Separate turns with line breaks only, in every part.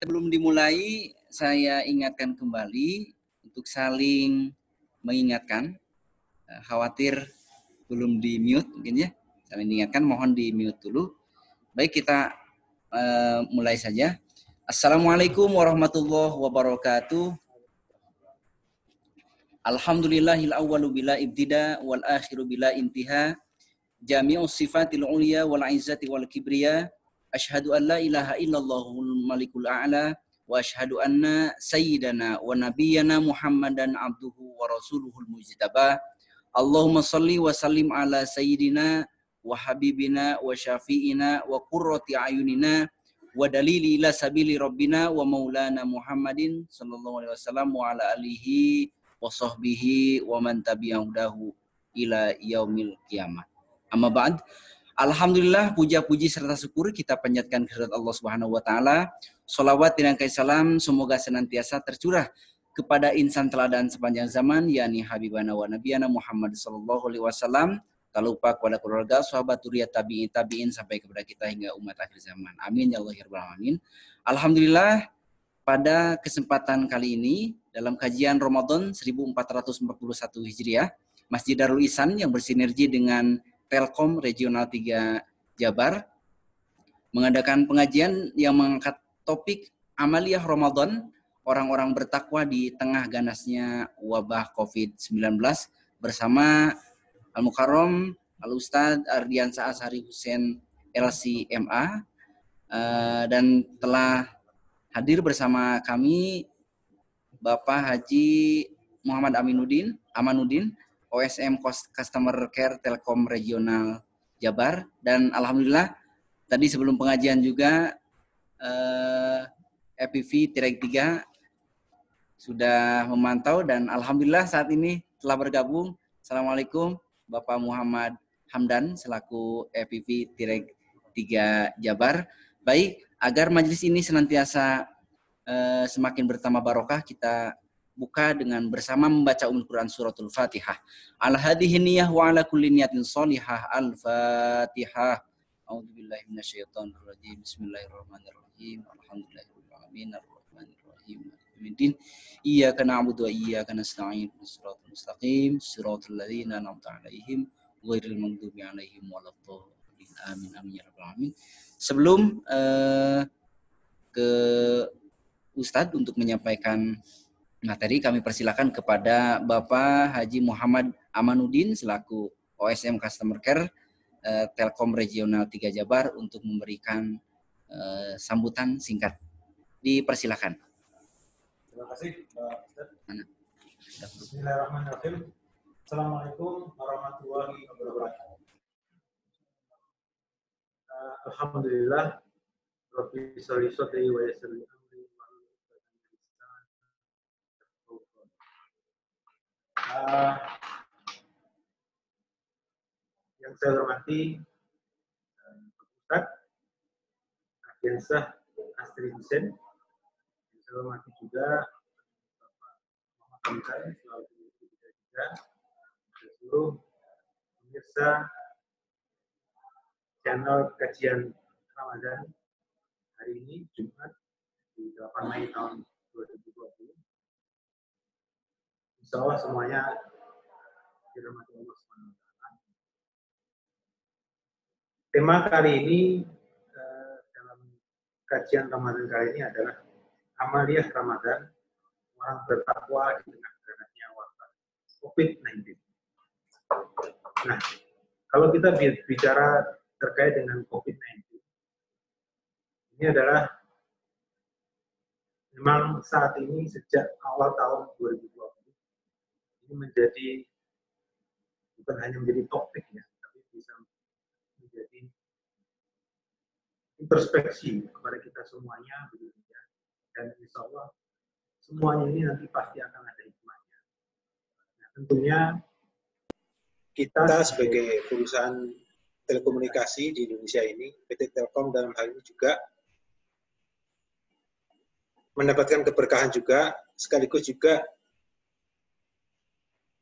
Sebelum dimulai, saya ingatkan kembali untuk saling mengingatkan. Khawatir belum di-mute mungkin ya. Saling diingatkan, mohon di-mute dulu. Baik, kita mulai saja. Assalamualaikum warahmatullahi wabarakatuh. Alhamdulillahil awwalu bila ibtida wal akhiru bila intiha. Jami'us sifatil ulia wal izzati wal kibriya. Asyhadu an la ilaha illallahul malikul a'la wa asyhadu anna sayyidana wa nabiyyana Muhammadan abduhu wa rasuluhul mujtaba. Allahumma salli wa sallim ala sayyidina wa habibina wa syafi'ina wa qurrati ayunina wa dalili ila sabili rabbina wa maulana Muhammadin sallallahu alaihi wasallam wa ala alihi wa sahbihi wa man tabi'ahu ila yaumil qiyamah. Amma ba'd. Alhamdulillah, puja-puji serta syukur kita panjatkan kehadirat Allah Subhanahu wa taala. Shalawat dan salam semoga senantiasa tercurah kepada insan teladan sepanjang zaman, yakni Habibana wa Nabiyana Muhammad sallallahu alaihi wasallam. Tak lupa kepada keluarga, sahabat, dzurriyyah, tabi'in sampai kepada kita hingga umat akhir zaman. Amin ya Allah ya rabbal alamin. Alhamdulillah, pada kesempatan kali ini dalam kajian Ramadan 1441 Hijriah, Masjid Darul Ihsan yang bersinergi dengan Telkom Regional 3 Jabar mengadakan pengajian yang mengangkat topik Amaliyah Ramadan, orang-orang bertakwa di tengah ganasnya wabah COVID-19 bersama Al-Mukarram Al-Ustadz Ardiansah Ashari Hussein LCMA, dan telah hadir bersama kami Bapak Haji Muhammad Amanuddin, OSM Customer Care Telkom Regional Jabar. Dan alhamdulillah tadi sebelum pengajian juga EPV Tirek 3 sudah memantau dan alhamdulillah saat ini telah bergabung. Assalamualaikum Bapak Muhammad Hamdan selaku EPV Tirek 3 Jabar. Baik, agar majelis ini senantiasa semakin bertambah barokah, kita buka dengan bersama membaca Quran suratul Fatihah. Ala hadhihi niyyah wa ala kulli niyatin shalihah. Al-Fatihah. A'udzubillahi minasyaitonir rajim. Bismillahirrahmanirrahim. Alhamdulillahirabbil alamin arrahmanir rahim. Maliki iyyaka na'budu wa iyyaka nasta'in. Shiratal mustaqim, shiratal ladzina an'amta 'alaihim ghairil maghdubi 'alaihim waladdallin. Amin amin ya rabbal alamin. Sebelum ke Ustadz untuk menyampaikan materi, kami persilakan kepada Bapak Haji Muhammad Amanuddin selaku OSM Customer Care Telkom Regional 3 Jabar untuk memberikan sambutan singkat. Dipersilakan.
Terima kasih Pak Ustadz. Bismillahirrahmanirrahim. Assalamualaikum warahmatullahi wabarakatuh. Alhamdulillah Rabbi sholli sholli wa yassir yang saya hormati Ustadz Ardiansah Ashari Hussein, yang saya hormati juga Bapak Muhammad Hamdan selaku juga dan seluruh pemirsa channel kajian Ramadan hari ini Jumat di 8 Mei tahun 2020. Insya Allah semuanya dirahmati Allah Subhanahu wa Ta'ala. Tema kali ini dalam kajian Ramadan kali ini adalah Amaliyah Ramadan, orang bertakwa di tengah ganasnya wabah COVID-19. Nah, kalau kita bicara terkait dengan COVID-19, ini adalah memang saat ini sejak awal tahun 2020 ini menjadi bukan hanya menjadi topik ya, tapi bisa menjadi introspeksi kepada kita semuanya, begitu ya. Dan insya Allah semuanya ini nanti pasti akan ada hikmahnya. Nah, tentunya kita sebagai perusahaan telekomunikasi di Indonesia ini, PT Telkom dalam hal ini juga mendapatkan keberkahan juga, sekaligus juga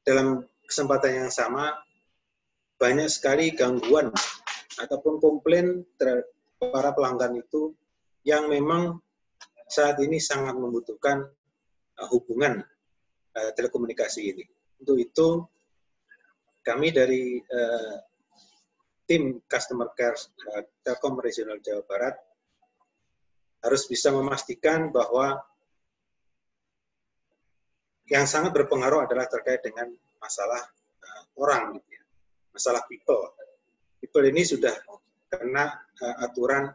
dalam kesempatan yang sama banyak sekali gangguan ataupun komplain terhadap para pelanggan itu yang memang saat ini sangat membutuhkan hubungan telekomunikasi ini. Untuk itu, kami dari tim Customer Care Telkom Regional Jawa Barat harus bisa memastikan bahwa yang sangat berpengaruh adalah terkait dengan masalah orang, gitu ya. Masalah people. People ini sudah kena aturan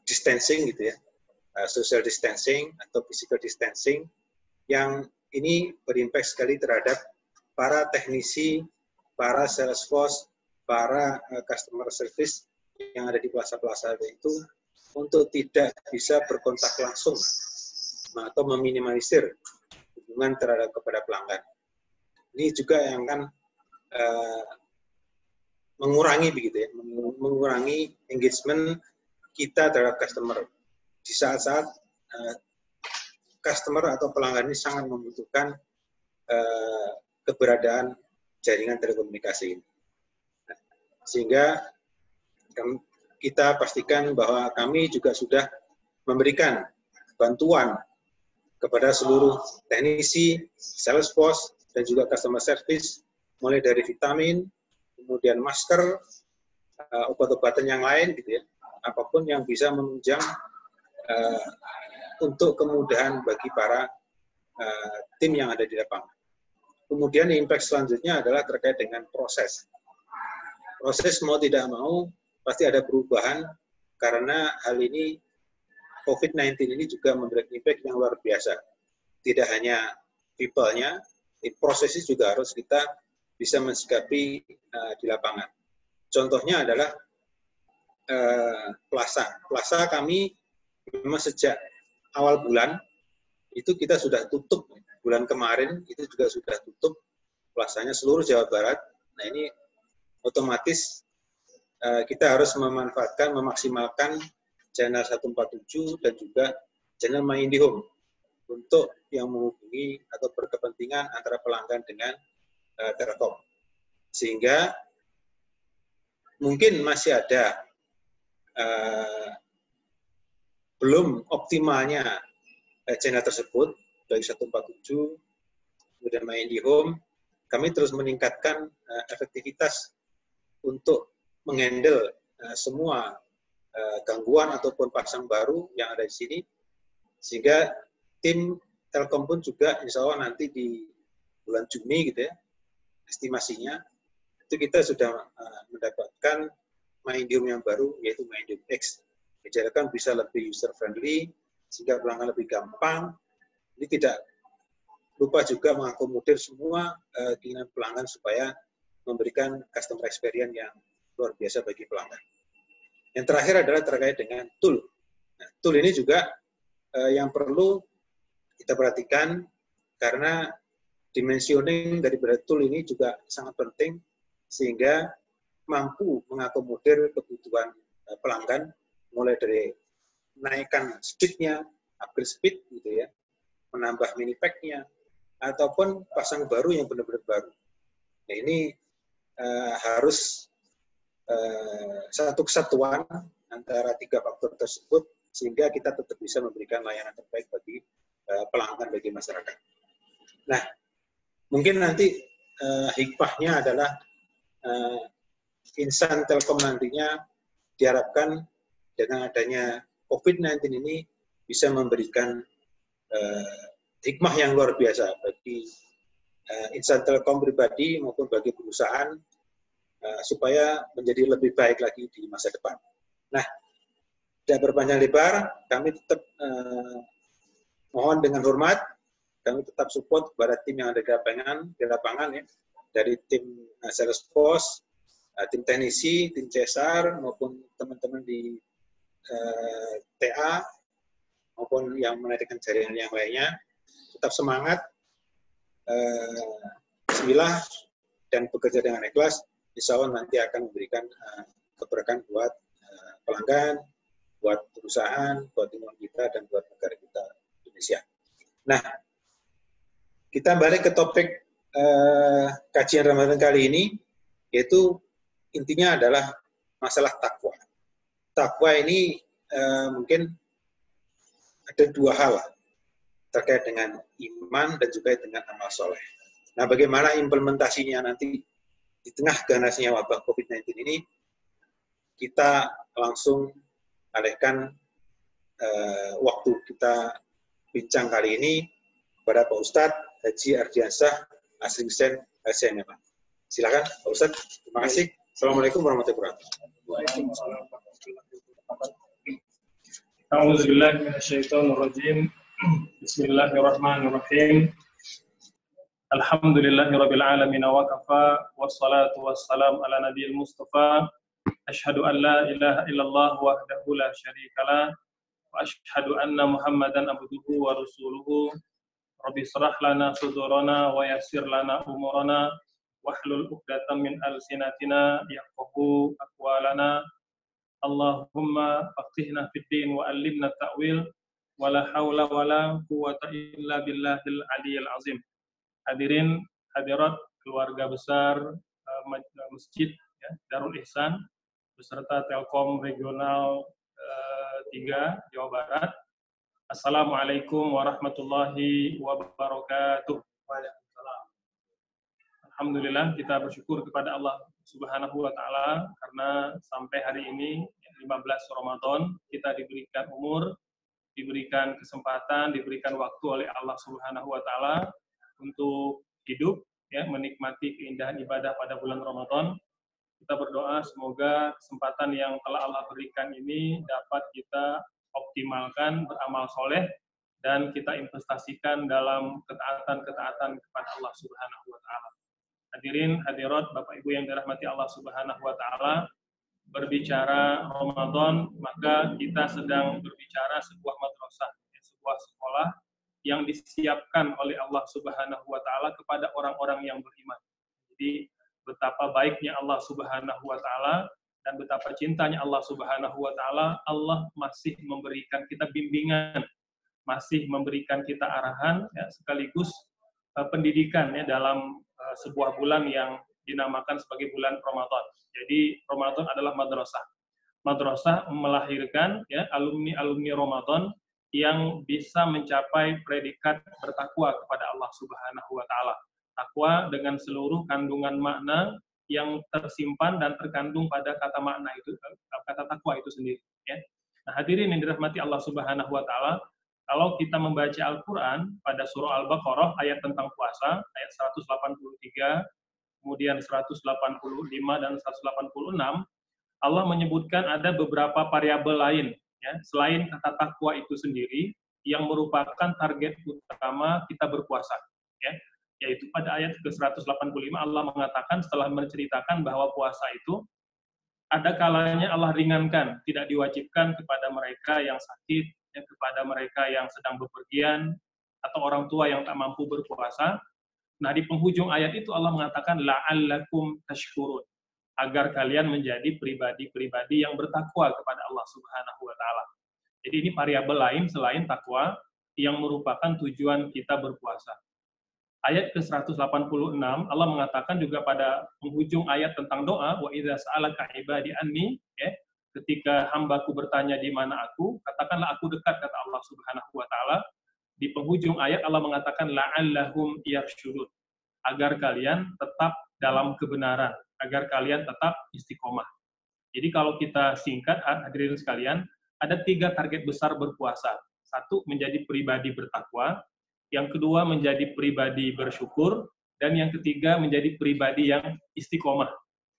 distancing, gitu ya, social distancing atau physical distancing, yang ini berimpact sekali terhadap para teknisi, para sales force, para customer service yang ada di plaza-plaza itu untuk tidak bisa berkontak langsung atau meminimalisir hubungan terhadap kepada pelanggan. Ini juga yang akan mengurangi begitu ya, mengurangi engagement kita terhadap customer di saat-saat customer atau pelanggan ini sangat membutuhkan keberadaan jaringan telekomunikasi ini. Sehingga kita pastikan bahwa kami juga sudah memberikan bantuan kepada seluruh teknisi, sales force, dan juga customer service, mulai dari vitamin, kemudian masker, obat-obatan yang lain, gitu ya, apapun yang bisa menunjang untuk kemudahan bagi para tim yang ada di lapangan. Kemudian impact selanjutnya adalah terkait dengan proses. Proses mau tidak mau pasti ada perubahan karena hal ini COVID-19 ini juga memberikan impact yang luar biasa. Tidak hanya people-nya, prosesnya juga harus kita bisa mensikapi di lapangan. Contohnya adalah plaza. Plaza kami memang sejak awal bulan itu kita sudah tutup. Bulan kemarin itu juga sudah tutup plazanya seluruh Jawa Barat. Nah ini otomatis kita harus memanfaatkan, memaksimalkan channel 147 dan juga channel My IndiHome untuk yang menghubungi atau berkepentingan antara pelanggan dengan Telkom. Sehingga mungkin masih ada belum optimalnya channel tersebut, baik 147, kemudian My IndiHome, kami terus meningkatkan efektivitas untuk menghandle semua gangguan ataupun pasang baru yang ada di sini, sehingga tim Telkom pun juga insya Allah nanti di bulan Juni gitu ya, estimasinya itu kita sudah mendapatkan My IndiHome yang baru, yaitu My IndiHome X. Diharapkan bisa lebih user friendly sehingga pelanggan lebih gampang. Ini tidak lupa juga mengakomodir semua keinginan pelanggan supaya memberikan customer experience yang luar biasa bagi pelanggan. Yang terakhir adalah terkait dengan tool. Nah, tool ini juga yang perlu kita perhatikan karena dimensioning daripada tool ini juga sangat penting sehingga mampu mengakomodir kebutuhan pelanggan mulai dari menaikkan speed-nya, upgrade speed gitu ya, menambah mini pack-nya ataupun pasang baru yang benar-benar baru. Nah, ini harus satu kesatuan antara tiga faktor tersebut sehingga kita tetap bisa memberikan layanan terbaik bagi pelanggan, bagi masyarakat. Nah, mungkin nanti hikmahnya adalah insan Telkom nantinya diharapkan dengan adanya COVID-19 ini bisa memberikan hikmah yang luar biasa bagi insan Telkom pribadi maupun bagi perusahaan supaya menjadi lebih baik lagi di masa depan. Nah, tidak berpanjang lebar, kami tetap mohon dengan hormat, kami tetap support kepada tim yang ada di lapangan ya, dari tim Salesforce, tim teknisi, tim CSR maupun teman-teman di TA maupun yang menarikan jaringan yang lainnya, tetap semangat, bismillah, dan bekerja dengan ikhlas. Insya Allah nanti akan memberikan keberkahan buat pelanggan, buat perusahaan, buat lingkungan kita, dan buat negara kita Indonesia. Nah, kita balik ke topik kajian Ramadan kali ini, yaitu intinya adalah masalah takwa. Takwa ini mungkin ada dua hal terkait dengan iman dan juga dengan amal soleh. Nah, bagaimana implementasinya nanti di tengah ganasnya wabah COVID-19 ini, kita langsung alihkan waktu kita bincang kali ini kepada Pak Ustadz Haji Ardiansyah Asri Hussein SMMA. Silakan Pak Ustadz. Terima kasih. Assalamualaikum warahmatullahi wabarakatuh.
A'udzubillahi minasyaitonirrajim. Bismillahirrahmanirrahim. Alhamdulillahirabbil alamin wa kafa wassalatu wassalamu ala nabiyil mustafa. Asyhadu an la ilaha illallah wahdahu la syarikalah wa asyhadu anna Muhammadan abduhu wa rasuluhu. Rabbi shrah lana sudurana wa yassir lana umurana wahlul 'uqdatam min alsinatina yafqahu aqwalana. Allahumma faqihna fid din wa 'allimna ta'wil wa la haula wa la quwwata illa billahil aliyyil azim. Hadirin hadirat keluarga besar Masjid Darul Ihsan beserta Telkom Regional 3 Jawa Barat. Assalamualaikum warahmatullahi wabarakatuh. Alhamdulillah, kita bersyukur kepada Allah Subhanahu wa taala karena sampai hari ini 15 Ramadan kita diberikan umur, diberikan kesempatan, diberikan waktu oleh Allah Subhanahu wa taala untuk hidup, ya, menikmati keindahan ibadah pada bulan Ramadan. Kita berdoa semoga kesempatan yang telah Allah berikan ini dapat kita optimalkan, beramal soleh, dan kita investasikan dalam ketaatan-ketaatan kepada Allah Subhanahu wa taala. Hadirin hadirat Bapak Ibu yang dirahmati Allah Subhanahu wa taala, berbicara Ramadan, maka kita sedang berbicara sebuah madrasah, sebuah sekolah yang disiapkan oleh Allah Subhanahu wa taala kepada orang-orang yang beriman. Jadi betapa baiknya Allah Subhanahu wa taala dan betapa cintanya Allah Subhanahu wa taala, Allah masih memberikan kita bimbingan, masih memberikan kita arahan, ya, sekaligus pendidikan, ya, dalam sebuah bulan yang dinamakan sebagai bulan Ramadan. Jadi Ramadan adalah madrasah. Madrasah melahirkan, ya, alumni-alumni Ramadan yang bisa mencapai predikat bertakwa kepada Allah Subhanahu wa taala. Takwa dengan seluruh kandungan makna yang tersimpan dan terkandung pada kata makna itu, kata takwa itu sendiri, ya. Nah, hadirin yang dirahmati Allah Subhanahu wa taala, kalau kita membaca Al-Qur'an pada surah Al-Baqarah ayat tentang puasa, ayat 183, kemudian 185 dan 186, Allah menyebutkan ada beberapa variabel lain, ya, selain kata takwa itu sendiri yang merupakan target utama kita berpuasa, ya. Yaitu pada ayat ke-185 Allah mengatakan setelah menceritakan bahwa puasa itu ada kalanya Allah ringankan, tidak diwajibkan kepada mereka yang sakit, ya, kepada mereka yang sedang bepergian atau orang tua yang tak mampu berpuasa. Nah, di penghujung ayat itu Allah mengatakan la'allakum tashkurun, agar kalian menjadi pribadi-pribadi yang bertakwa kepada Allah Subhanahu wa taala. Jadi ini variabel lain selain takwa yang merupakan tujuan kita berpuasa. Ayat ke-186 Allah mengatakan juga pada penghujung ayat tentang doa, wa idza sa'alaka ibadi anni, ya, ketika hambaku bertanya di mana aku, katakanlah aku dekat, kata Allah Subhanahu wa taala. Di penghujung ayat Allah mengatakan la'allahum yarsyudun, agar kalian tetap dalam kebenaran, agar kalian tetap istiqomah. Jadi kalau kita singkat, hadirin sekalian, ada 3 target besar berpuasa. 1, menjadi pribadi bertakwa. Yang kedua, menjadi pribadi bersyukur. Dan yang ketiga, menjadi pribadi yang istiqomah.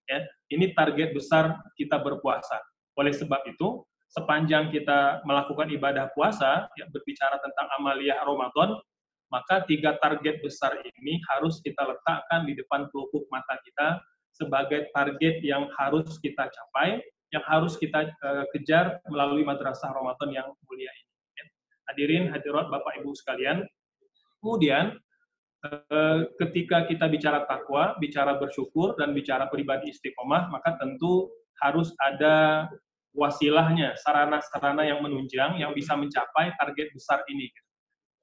Ya, ini target besar kita berpuasa. Oleh sebab itu, sepanjang kita melakukan ibadah puasa, ya, berbicara tentang amaliyah Ramadan, maka 3 target besar ini harus kita letakkan di depan pelupuk mata kita sebagai target yang harus kita capai, yang harus kita kejar melalui madrasah Ramadan yang mulia ini. Ya. Hadirin hadirat Bapak Ibu sekalian, kemudian ketika kita bicara takwa, bicara bersyukur, dan bicara pribadi istiqomah, maka tentu harus ada wasilahnya, sarana-sarana yang menunjang yang bisa mencapai target besar ini.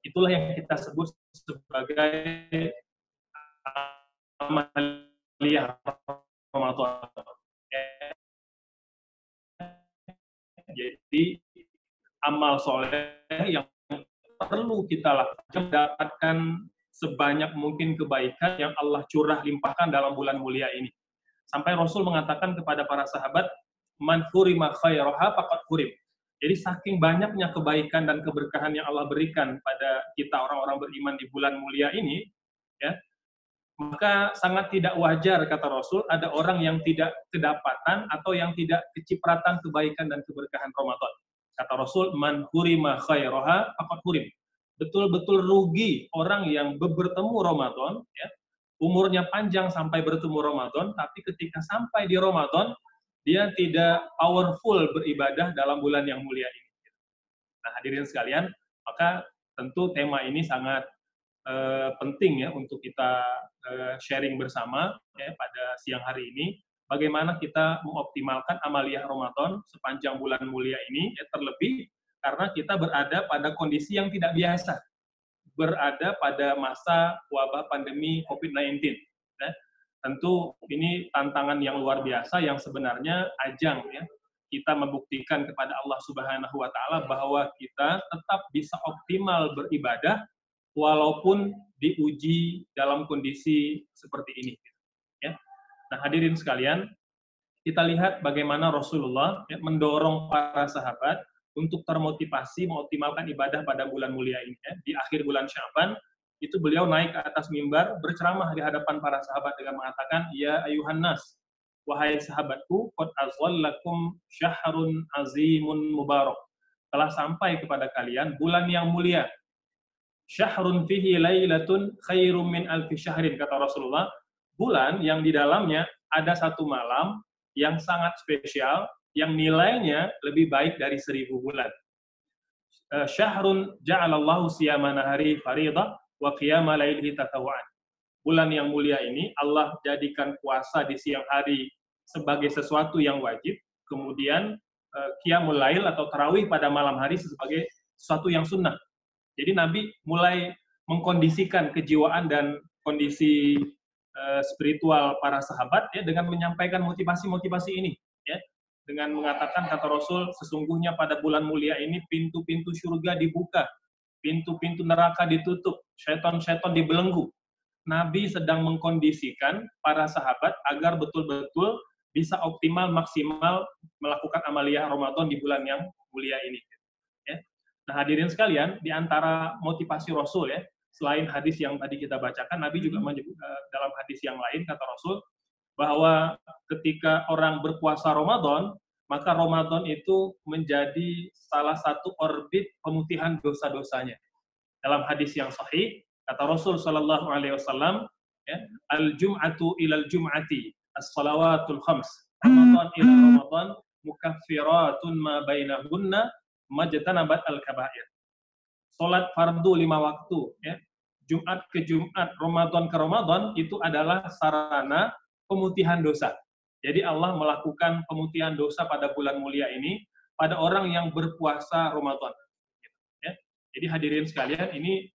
Itulah yang kita sebut sebagai amaliyah Ramadan. Jadi amal soleh yang perlu kita lakukan, mendapatkan sebanyak mungkin kebaikan yang Allah curah limpahkan dalam bulan mulia ini. Sampai Rasul mengatakan kepada para sahabat, man hurima khairaha faqad hurim. Jadi saking banyaknya kebaikan dan keberkahan yang Allah berikan pada kita orang-orang beriman di bulan mulia ini, ya, maka sangat tidak wajar, kata Rasul, ada orang yang tidak kedapatan atau yang tidak kecipratan kebaikan dan keberkahan Ramadan. Kata Rasul, man hurima khairaha faqad hurim. Betul-betul rugi orang yang bertemu Ramadan, ya, umurnya panjang sampai bertemu Ramadan, tapi ketika sampai di Ramadan, dia tidak powerful beribadah dalam bulan yang mulia ini. Nah, hadirin sekalian, maka tentu tema ini sangat penting ya untuk kita sharing bersama ya pada siang hari ini. Bagaimana kita mengoptimalkan amaliyah Ramadan sepanjang bulan mulia ini, ya, terlebih karena kita berada pada kondisi yang tidak biasa, berada pada masa wabah pandemi COVID-19. Ya. Tentu ini tantangan yang luar biasa yang sebenarnya ajang ya kita membuktikan kepada Allah Subhanahu wa taala bahwa kita tetap bisa optimal beribadah walaupun diuji dalam kondisi seperti ini. Ya. Nah, hadirin sekalian, kita lihat bagaimana Rasulullah ya, mendorong para sahabat untuk termotivasi mengoptimalkan ibadah pada bulan mulia ini. Ya. Di akhir bulan Sya'ban, itu beliau naik ke atas mimbar, berceramah di hadapan para sahabat dengan mengatakan, Ya ayuhan nas, wahai sahabatku, qad azwallakum syahrun azimun mubarak. Telah sampai kepada kalian bulan yang mulia. Syahrun fihi lailatun khairum min alfi syahrin, kata Rasulullah. Bulan yang di dalamnya ada satu malam yang sangat spesial, yang nilainya lebih baik dari 1000 bulan. Syahrun ja'alallahu siyama nahari faridah wa qiyama lailihi tatawwa'an. Bulan yang mulia ini Allah jadikan puasa di siang hari sebagai sesuatu yang wajib, kemudian qiyamul lail atau tarawih pada malam hari sebagai sesuatu yang sunnah. Jadi Nabi mulai mengkondisikan kejiwaan dan kondisi spiritual para sahabat ya dengan menyampaikan motivasi-motivasi ini ya, dengan mengatakan, kata Rasul, sesungguhnya pada bulan mulia ini pintu-pintu surga dibuka, pintu-pintu neraka ditutup, syaitan-syaitan dibelenggu. Nabi sedang mengkondisikan para sahabat agar betul-betul bisa optimal, maksimal melakukan amaliyah Ramadan di bulan yang mulia ini. Ya. Nah, hadirin sekalian, di antara motivasi Rasul ya, selain hadis yang tadi kita bacakan, Nabi juga menyebut dalam hadis yang lain, kata Rasul, bahwa ketika orang berpuasa Ramadan, maka Ramadan itu menjadi salah satu orbit pemutihan dosa-dosanya. Dalam hadis yang sahih, kata Rasul Shallallahu Alaihi Wasallam, ya, al-jum'atu ilal jum'ati, as-salawatul khams, Ramadan ila Ramadan, mukaffiratun ma bainahunna, majtanabat al-kabair. Salat fardu 5 waktu, ya, Jumat ke Jumat, Ramadan ke Ramadan, itu adalah sarana pemutihan dosa. Jadi Allah melakukan pemutihan dosa pada bulan mulia ini pada orang yang berpuasa Ramadan. Ya. Jadi hadirin sekalian, ini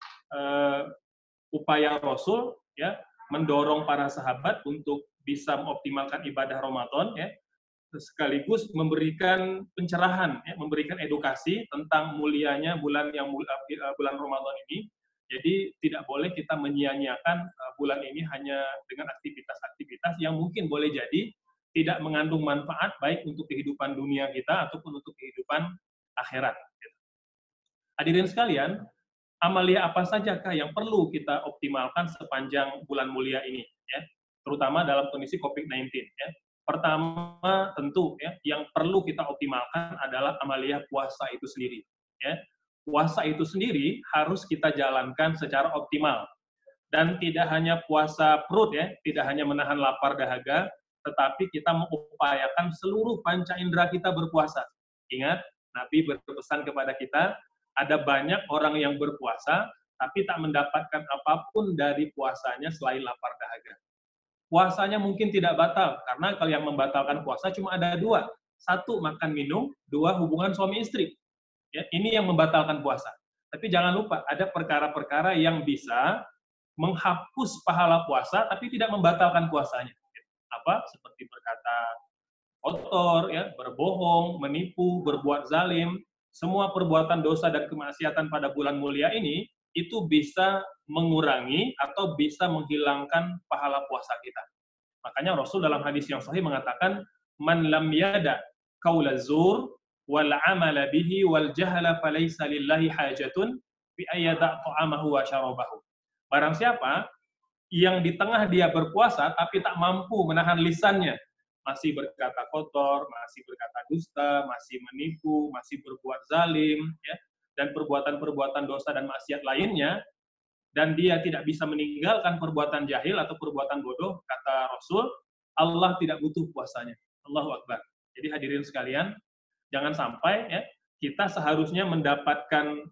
upaya Rasul ya mendorong para sahabat untuk bisa mengoptimalkan ibadah Ramadan ya, sekaligus memberikan pencerahan ya, memberikan edukasi tentang mulianya bulan bulan Ramadan ini. Jadi tidak boleh kita menyia-nyiakan bulan ini hanya dengan aktivitas-aktivitas yang mungkin boleh jadi tidak mengandung manfaat baik untuk kehidupan dunia kita ataupun untuk kehidupan akhirat. Hadirin sekalian, amalia apa sajakah yang perlu kita optimalkan sepanjang bulan mulia ini, ya, terutama dalam kondisi COVID-19. Ya. Pertama tentu ya, yang perlu kita optimalkan adalah amalia puasa itu sendiri. Ya. Puasa itu sendiri harus kita jalankan secara optimal. Dan tidak hanya puasa perut ya, tidak hanya menahan lapar dahaga, tetapi kita mengupayakan seluruh panca indera kita berpuasa. Ingat, Nabi berpesan kepada kita, ada banyak orang yang berpuasa, tapi tak mendapatkan apapun dari puasanya selain lapar dahaga. Puasanya mungkin tidak batal, karena kalau yang membatalkan puasa cuma ada 2. 1, makan minum, 2, hubungan suami istri. Ya, ini yang membatalkan puasa. Tapi jangan lupa, ada perkara-perkara yang bisa menghapus pahala puasa, tapi tidak membatalkan puasanya. Apa? Seperti berkata kotor, ya, berbohong, menipu, berbuat zalim, semua perbuatan dosa dan kemaksiatan pada bulan mulia ini itu bisa mengurangi atau bisa menghilangkan pahala puasa kita. Makanya Rasul dalam hadis yang sahih mengatakan, man lam yada qaula zur wal amala bihi wal jahala falaysa lillahi hajatun fi ayyada ta'amahu wa syarabahu. Barang siapa yang di tengah dia berpuasa tapi tak mampu menahan lisannya, masih berkata kotor, masih berkata dusta, masih menipu, masih berbuat zalim, ya, dan perbuatan-perbuatan dosa dan maksiat lainnya, dan dia tidak bisa meninggalkan perbuatan jahil atau perbuatan bodoh, kata Rasul, Allah tidak butuh puasanya. Allahu Akbar. Jadi hadirin sekalian, jangan sampai ya kita seharusnya mendapatkan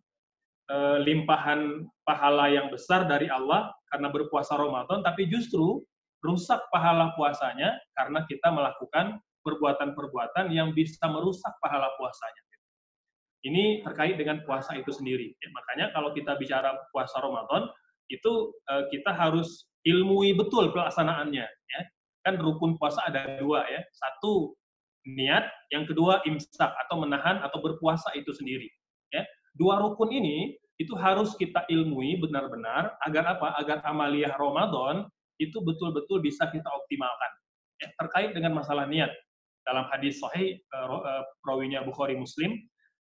limpahan pahala yang besar dari Allah karena berpuasa Ramadan, tapi justru rusak pahala puasanya karena kita melakukan perbuatan-perbuatan yang bisa merusak pahala puasanya. Ini terkait dengan puasa itu sendiri. Ya, makanya kalau kita bicara puasa Ramadan, itu kita harus ilmui betul pelaksanaannya. Ya. Kan rukun puasa ada dua, ya. Satu niat, yang kedua imsak atau menahan atau berpuasa itu sendiri. Ya. Dua rukun ini itu harus kita ilmui benar-benar agar apa? Agar amaliyah Ramadan itu betul-betul bisa kita optimalkan. Ya, terkait dengan masalah niat. Dalam hadis sahih rawinya Bukhari Muslim,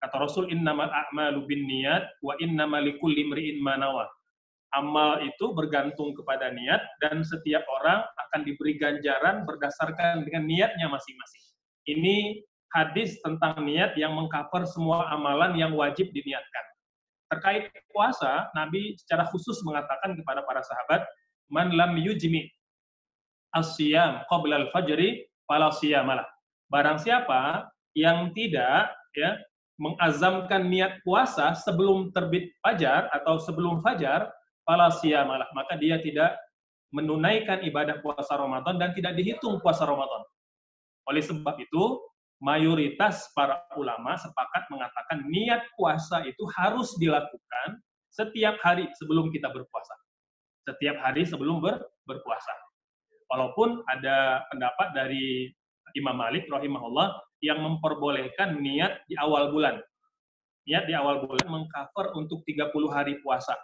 kata Rasul, innamal a'malu binniyat wa innamal likulli imri'in ma nawa. Amal itu bergantung kepada niat dan setiap orang akan diberi ganjaran berdasarkan dengan niatnya masing-masing. Ini hadis tentang niat yang mengcover semua amalan yang wajib diniatkan. Terkait puasa, Nabi secara khusus mengatakan kepada para sahabat, man lam yujmi as-siyam qabla al-fajri fala siyamalah. Barang siapa yang tidak ya mengazamkan niat puasa sebelum terbit fajar atau sebelum fajar, fala siyamalah, maka dia tidak menunaikan ibadah puasa Ramadan dan tidak dihitung puasa Ramadan. Oleh sebab itu, mayoritas para ulama sepakat mengatakan niat puasa itu harus dilakukan setiap hari sebelum kita berpuasa. Setiap hari sebelum berpuasa. Walaupun ada pendapat dari Imam Malik rahimahullah yang memperbolehkan niat di awal bulan. Niat di awal bulan mengcover untuk 30 hari puasa.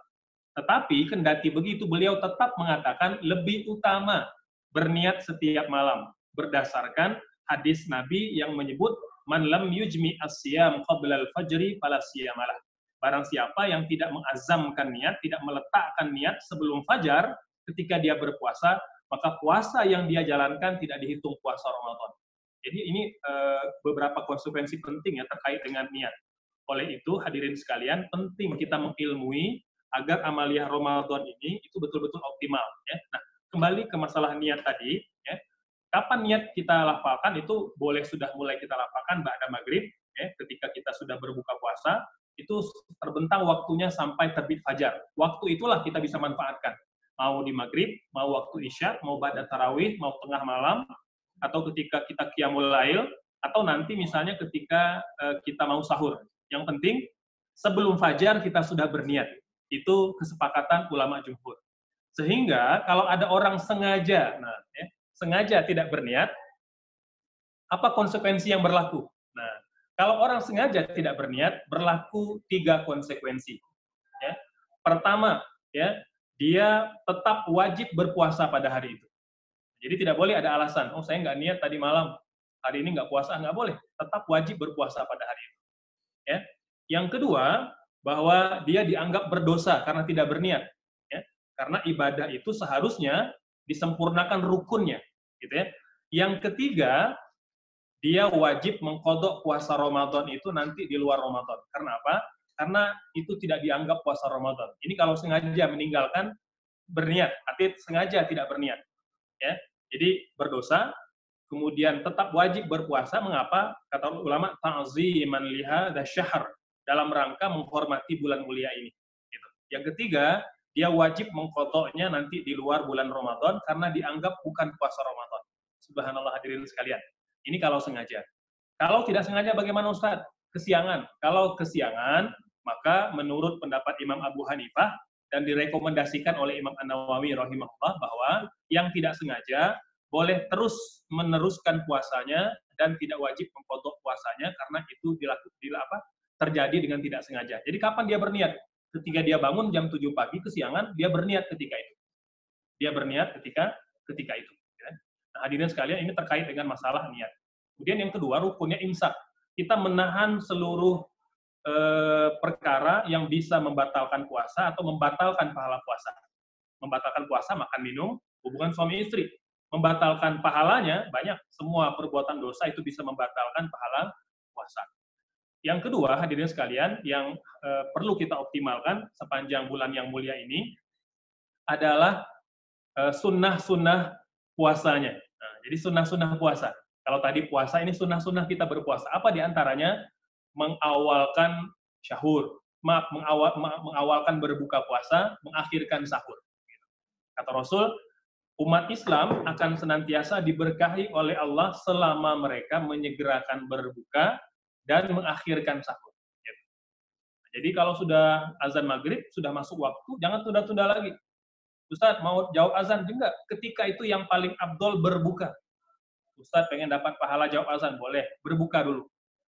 Tetapi kendati begitu beliau tetap mengatakan lebih utama berniat setiap malam berdasarkan hadis Nabi yang menyebut man lam yujmi as-siyam qabla al-fajri fala siyamalah. Barang siapa yang tidak mengazamkan niat, tidak meletakkan niat sebelum fajar ketika dia berpuasa, maka puasa yang dia jalankan tidak dihitung puasa Ramadan. Jadi ini beberapa konsekuensi penting ya terkait dengan niat. Oleh itu hadirin sekalian, penting kita mengilmui agar amaliyah Ramadan ini itu betul-betul optimal ya. Nah, kembali ke masalah niat tadi ya. Kapan niat kita lafalkan itu boleh sudah mulai kita lafalkan ba'da maghrib, ya, ketika kita sudah berbuka puasa, itu terbentang waktunya sampai terbit fajar. Waktu itulah kita bisa manfaatkan. Mau di maghrib, mau waktu isya, mau ba'da tarawih, mau tengah malam, atau ketika kita qiyamul lail, atau nanti misalnya ketika kita mau sahur. Yang penting, sebelum fajar kita sudah berniat. Itu kesepakatan ulama jumhur. Sehingga kalau ada orang sengaja, sengaja tidak berniat, apa konsekuensi yang berlaku? Nah, kalau orang sengaja tidak berniat, berlaku 3 konsekuensi. Ya. Pertama, ya, dia tetap wajib berpuasa pada hari itu. Jadi tidak boleh ada alasan, oh saya nggak niat tadi malam, hari ini nggak puasa, nggak boleh. Tetap wajib berpuasa pada hari itu. Ya. Yang kedua, bahwa dia dianggap berdosa karena tidak berniat. Ya. Karena ibadah itu seharusnya disempurnakan rukunnya. Gitu ya. Yang ketiga, dia wajib mengqadha puasa Ramadan itu nanti di luar Ramadan. Karena apa? Karena itu tidak dianggap puasa Ramadan. Ini kalau sengaja meninggalkan berniat, artinya sengaja tidak berniat. Ya. Jadi berdosa, kemudian tetap wajib berpuasa. Mengapa? Kata ulama, ta'ziman lihadza syahr, dalam rangka menghormati bulan mulia ini. Gitu. Yang ketiga, dia wajib mengqadhanya nanti di luar bulan Ramadan karena dianggap bukan puasa Ramadan. Subhanallah hadirin sekalian. Ini kalau sengaja. Kalau tidak sengaja bagaimana Ustaz? Kesiangan. Kalau kesiangan, maka menurut pendapat Imam Abu Hanifah dan direkomendasikan oleh Imam An-Nawawi rahimahullah bahwa yang tidak sengaja boleh terus meneruskan puasanya dan tidak wajib mengqadha puasanya karena itu terjadi dengan tidak sengaja. Jadi kapan dia berniat? Ketika dia bangun jam 7 pagi kesiangan, dia berniat ketika itu. Dia berniat ketika itu. Ya. Nah, hadirin sekalian, ini terkait dengan masalah niat. Kemudian yang kedua, rukunnya imsak. Kita menahan seluruh perkara yang bisa membatalkan puasa atau membatalkan pahala puasa. Membatalkan puasa, makan minum, hubungan suami istri. Membatalkan pahalanya, banyak. Semua perbuatan dosa itu bisa membatalkan pahala puasa. Yang kedua, hadirin sekalian, yang perlu kita optimalkan sepanjang bulan yang mulia ini adalah sunnah-sunnah puasanya. Nah, jadi sunnah-sunnah puasa. Kalau tadi puasa, ini sunnah-sunnah kita berpuasa. Apa diantaranya? Mengawalkan syahur, mengawalkan berbuka puasa, mengakhirkan sahur. Kata Rasul, umat Islam akan senantiasa diberkahi oleh Allah selama mereka menyegerakan berbuka dan mengakhirkan sahur. Jadi kalau sudah azan maghrib, sudah masuk waktu, jangan tunda-tunda lagi. Ustaz, mau jawab azan? Enggak. Ketika itu yang paling afdol berbuka. Ustaz pengen dapat pahala jawab azan? Boleh. Berbuka dulu.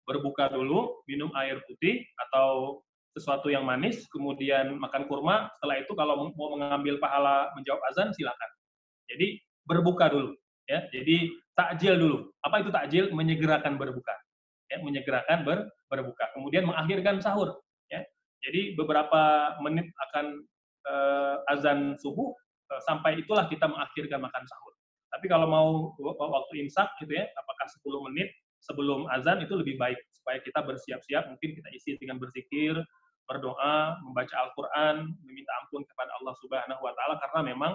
Berbuka dulu, minum air putih atau sesuatu yang manis, kemudian makan kurma. Setelah itu kalau mau mengambil pahala menjawab azan, silakan. Jadi berbuka dulu. Ya. Jadi takjil dulu. Apa itu takjil? Menyegerakan berbuka. Ya, menyegerakan berbuka. Kemudian mengakhirkan sahur. Ya. Jadi beberapa menit akan azan subuh, sampai itulah kita mengakhirkan makan sahur. Tapi kalau mau waktu imsak gitu ya, apakah 10 menit sebelum azan itu lebih baik, supaya kita bersiap-siap, mungkin kita isi dengan berzikir, berdoa, membaca Al-Quran, meminta ampun kepada Allah Subhanahu wa Ta'ala, karena memang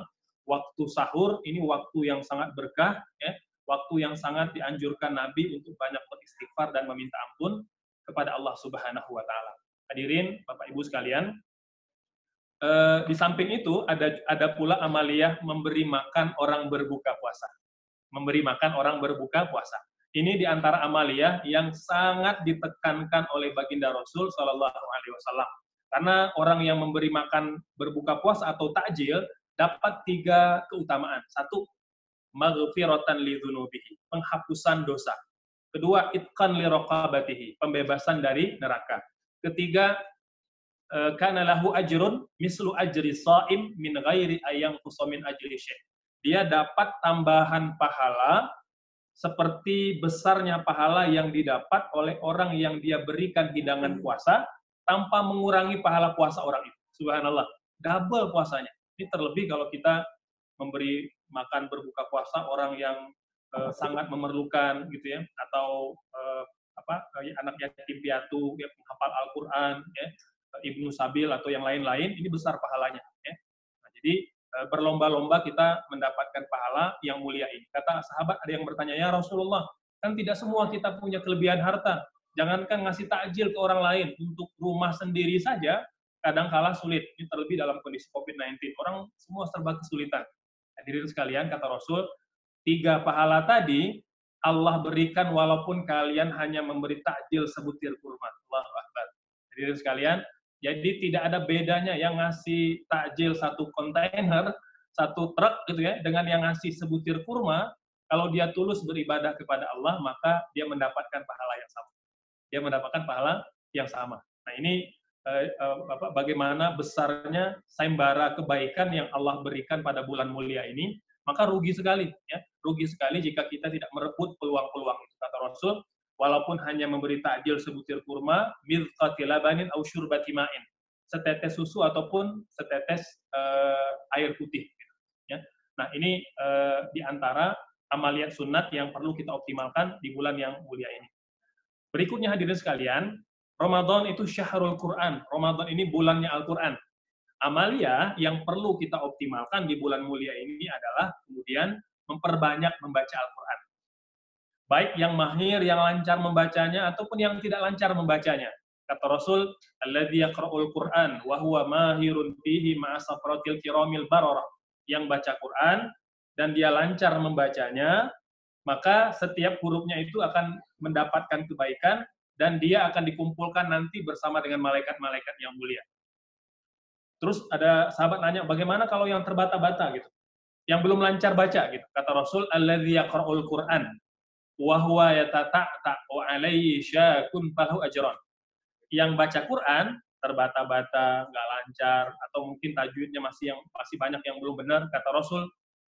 waktu sahur ini waktu yang sangat berkah, ya, waktu yang sangat dianjurkan Nabi untuk banyak beristighfar dan meminta ampun kepada Allah Subhanahu wa Ta'ala. Hadirin, Bapak Ibu sekalian, di samping itu ada pula amaliyah memberi makan orang berbuka puasa. Memberi makan orang berbuka puasa. Ini di antara amaliyah yang sangat ditekankan oleh baginda Rasul Shallallahu Alaihi Wasallam. Karena orang yang memberi makan berbuka puasa atau takjil dapat 3 keutamaan. 1, maghfiratan lidzunubihi, penghapusan dosa. Kedua, itqan li raqabatihi, pembebasan dari neraka. Ketiga, kana lahu ajrun mislu ajri shaim min ghairi ayang qusamin ajri syekh. Dia dapat tambahan pahala seperti besarnya pahala yang didapat oleh orang yang dia berikan hidangan puasa tanpa mengurangi pahala puasa orang itu. Subhanallah, double puasanya. Ini terlebih kalau kita memberi makan berbuka puasa orang yang sangat memerlukan gitu ya, atau anak yatim piatu yang menghafal Al-Qur'an ya, Ibnu Sabil atau yang lain-lain, ini besar pahalanya. Ya. Nah, jadi berlomba-lomba kita mendapatkan pahala yang mulia ini. Kata sahabat, ada yang bertanya, ya Rasulullah, kan tidak semua kita punya kelebihan harta. Jangankan ngasih takjil ke orang lain, untuk rumah sendiri saja, kadang kala sulit. Ini terlebih dalam kondisi COVID-19. Orang semua serba kesulitan. Hadirin sekalian, kata Rasul, 3 pahala tadi, Allah berikan walaupun kalian hanya memberi takjil sebutir kurma. Allahu Akbar. Hadirin sekalian, jadi tidak ada bedanya yang ngasih takjil 1 kontainer, 1 truk gitu ya, dengan yang ngasih sebutir kurma. Kalau dia tulus beribadah kepada Allah, maka dia mendapatkan pahala yang sama. Dia mendapatkan pahala yang sama. Nah ini bagaimana besarnya sayembara kebaikan yang Allah berikan pada bulan mulia ini, maka rugi sekali. Ya, rugi sekali jika kita tidak merebut peluang-peluang itu. Kata Rasul, walaupun hanya memberi takjil sebutir kurma, mizqati labanin aw syurbati ma'in, setetes susu ataupun setetes air putih. Ya. Nah ini di antara amaliyat sunat yang perlu kita optimalkan di bulan yang mulia ini. Berikutnya hadirin sekalian, Ramadan itu syahrul Quran. Ramadan ini bulannya Al-Quran. Amalia yang perlu kita optimalkan di bulan mulia ini adalah kemudian memperbanyak membaca Al-Quran. Baik yang mahir, yang lancar membacanya, ataupun yang tidak lancar membacanya. Kata Rasul, alladzi yaqra'ul Qur'an wa huwa mahirun fihi ma'a safratil kiramil bararah. Yang baca Quran dan dia lancar membacanya, maka setiap hurufnya itu akan mendapatkan kebaikan dan dia akan dikumpulkan nanti bersama dengan malaikat-malaikat yang mulia. Terus ada sahabat nanya, bagaimana kalau yang terbata-bata gitu? Yang belum lancar baca gitu. Kata Rasul, alladzi yaqra'ul Qur'an wa huwa yatata'ta wa alayhi syakun falahu ajran. yang baca Quran terbata-bata, nggak lancar, atau mungkin tajwidnya masih banyak yang belum benar, kata Rasul,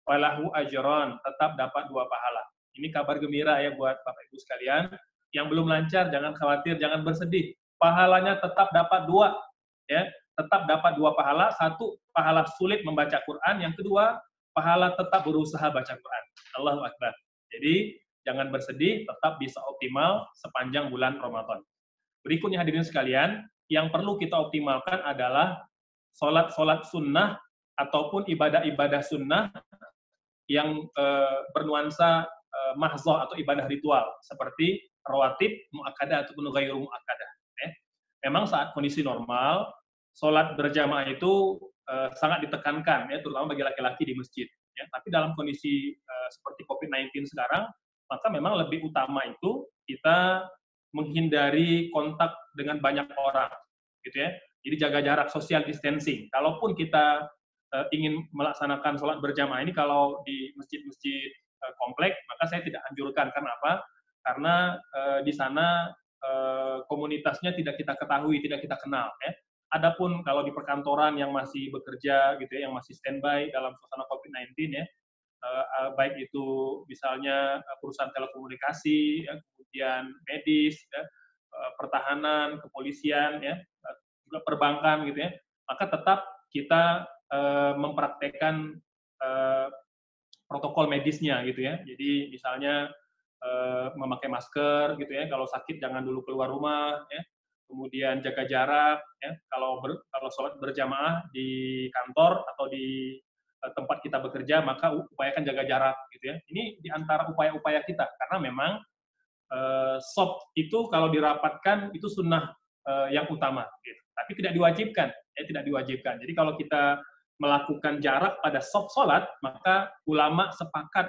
walahu ajron, tetap dapat 2 pahala. Ini kabar gembira ya buat Bapak Ibu sekalian. Yang belum lancar jangan khawatir, jangan bersedih. Pahalanya tetap dapat 2, ya, tetap dapat 2 pahala. 1 pahala sulit membaca Quran, yang kedua pahala tetap berusaha baca Quran. Allahu Akbar. Jadi jangan bersedih, tetap bisa optimal sepanjang bulan Ramadan. Berikutnya hadirin sekalian, yang perlu kita optimalkan adalah sholat sunnah ataupun ibadah-ibadah sunnah yang bernuansa mahzah atau ibadah ritual seperti rawatib, muakkadah ataupun ghairu muakkadah. Memang saat kondisi normal, sholat berjamaah itu sangat ditekankan, ya, terutama bagi laki-laki di masjid. Ya. Tapi dalam kondisi seperti COVID-19 sekarang, maka memang lebih utama itu kita menghindari kontak dengan banyak orang, gitu ya. Jadi jaga jarak, social distancing. Kalaupun kita ingin melaksanakan sholat berjamaah ini, kalau di masjid-masjid komplek, maka saya tidak anjurkan. Karena apa? Karena di sana komunitasnya tidak kita ketahui, tidak kita kenal. Ya. Adapun kalau di perkantoran yang masih bekerja, gitu ya, yang masih standby dalam suasana COVID-19, ya, baik itu misalnya perusahaan telekomunikasi, ya, kemudian medis, ya, pertahanan, kepolisian, ya, juga perbankan, gitu ya, maka tetap kita mempraktekkan protokol medisnya, gitu ya. Jadi misalnya memakai masker, gitu ya. Kalau sakit jangan dulu keluar rumah, ya. Kemudian jaga jarak, ya. Kalau sholat berjamaah di kantor atau di tempat kita bekerja, maka upayakan jaga jarak, gitu ya. Ini di antara upaya-upaya kita, karena memang shop itu kalau dirapatkan itu sunnah yang utama, gitu. Tapi tidak diwajibkan, ya, tidak diwajibkan. Jadi kalau kita melakukan jarak pada shop sholat, maka ulama sepakat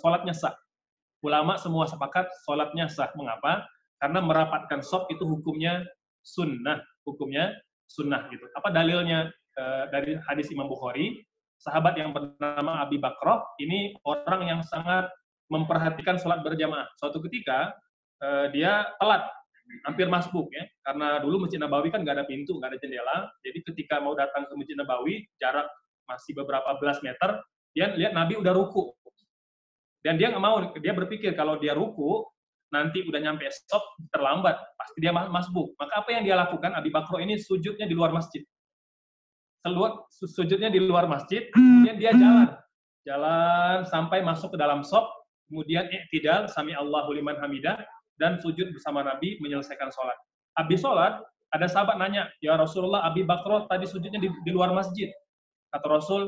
sholatnya sah. Ulama semua sepakat sholatnya sah. Mengapa? Karena merapatkan shop itu hukumnya sunnah, gitu. Apa dalilnya? Dari hadis Imam Bukhari, sahabat yang bernama Abi Bakrah, ini orang yang sangat memperhatikan sholat berjamaah. Suatu ketika dia telat, hampir masbuk, ya, karena dulu Masjid Nabawi kan nggak ada pintu, nggak ada jendela, jadi ketika mau datang ke Masjid Nabawi, jarak masih beberapa belas meter, dia lihat Nabi udah ruku, dan dia nggak mau, dia berpikir kalau dia ruku, nanti udah nyampe stop, terlambat, pasti dia masbuk. Maka apa yang dia lakukan, Abi Bakrah ini sujudnya di luar masjid. Sujudnya di luar masjid, kemudian dia jalan sampai masuk ke dalam shop, kemudian i'tidal, sami Allahu liman hamidah, dan sujud bersama Nabi menyelesaikan sholat. Habis sholat, ada sahabat nanya, ya Rasulullah, Abi Bakrah tadi sujudnya di luar masjid. Kata Rasul,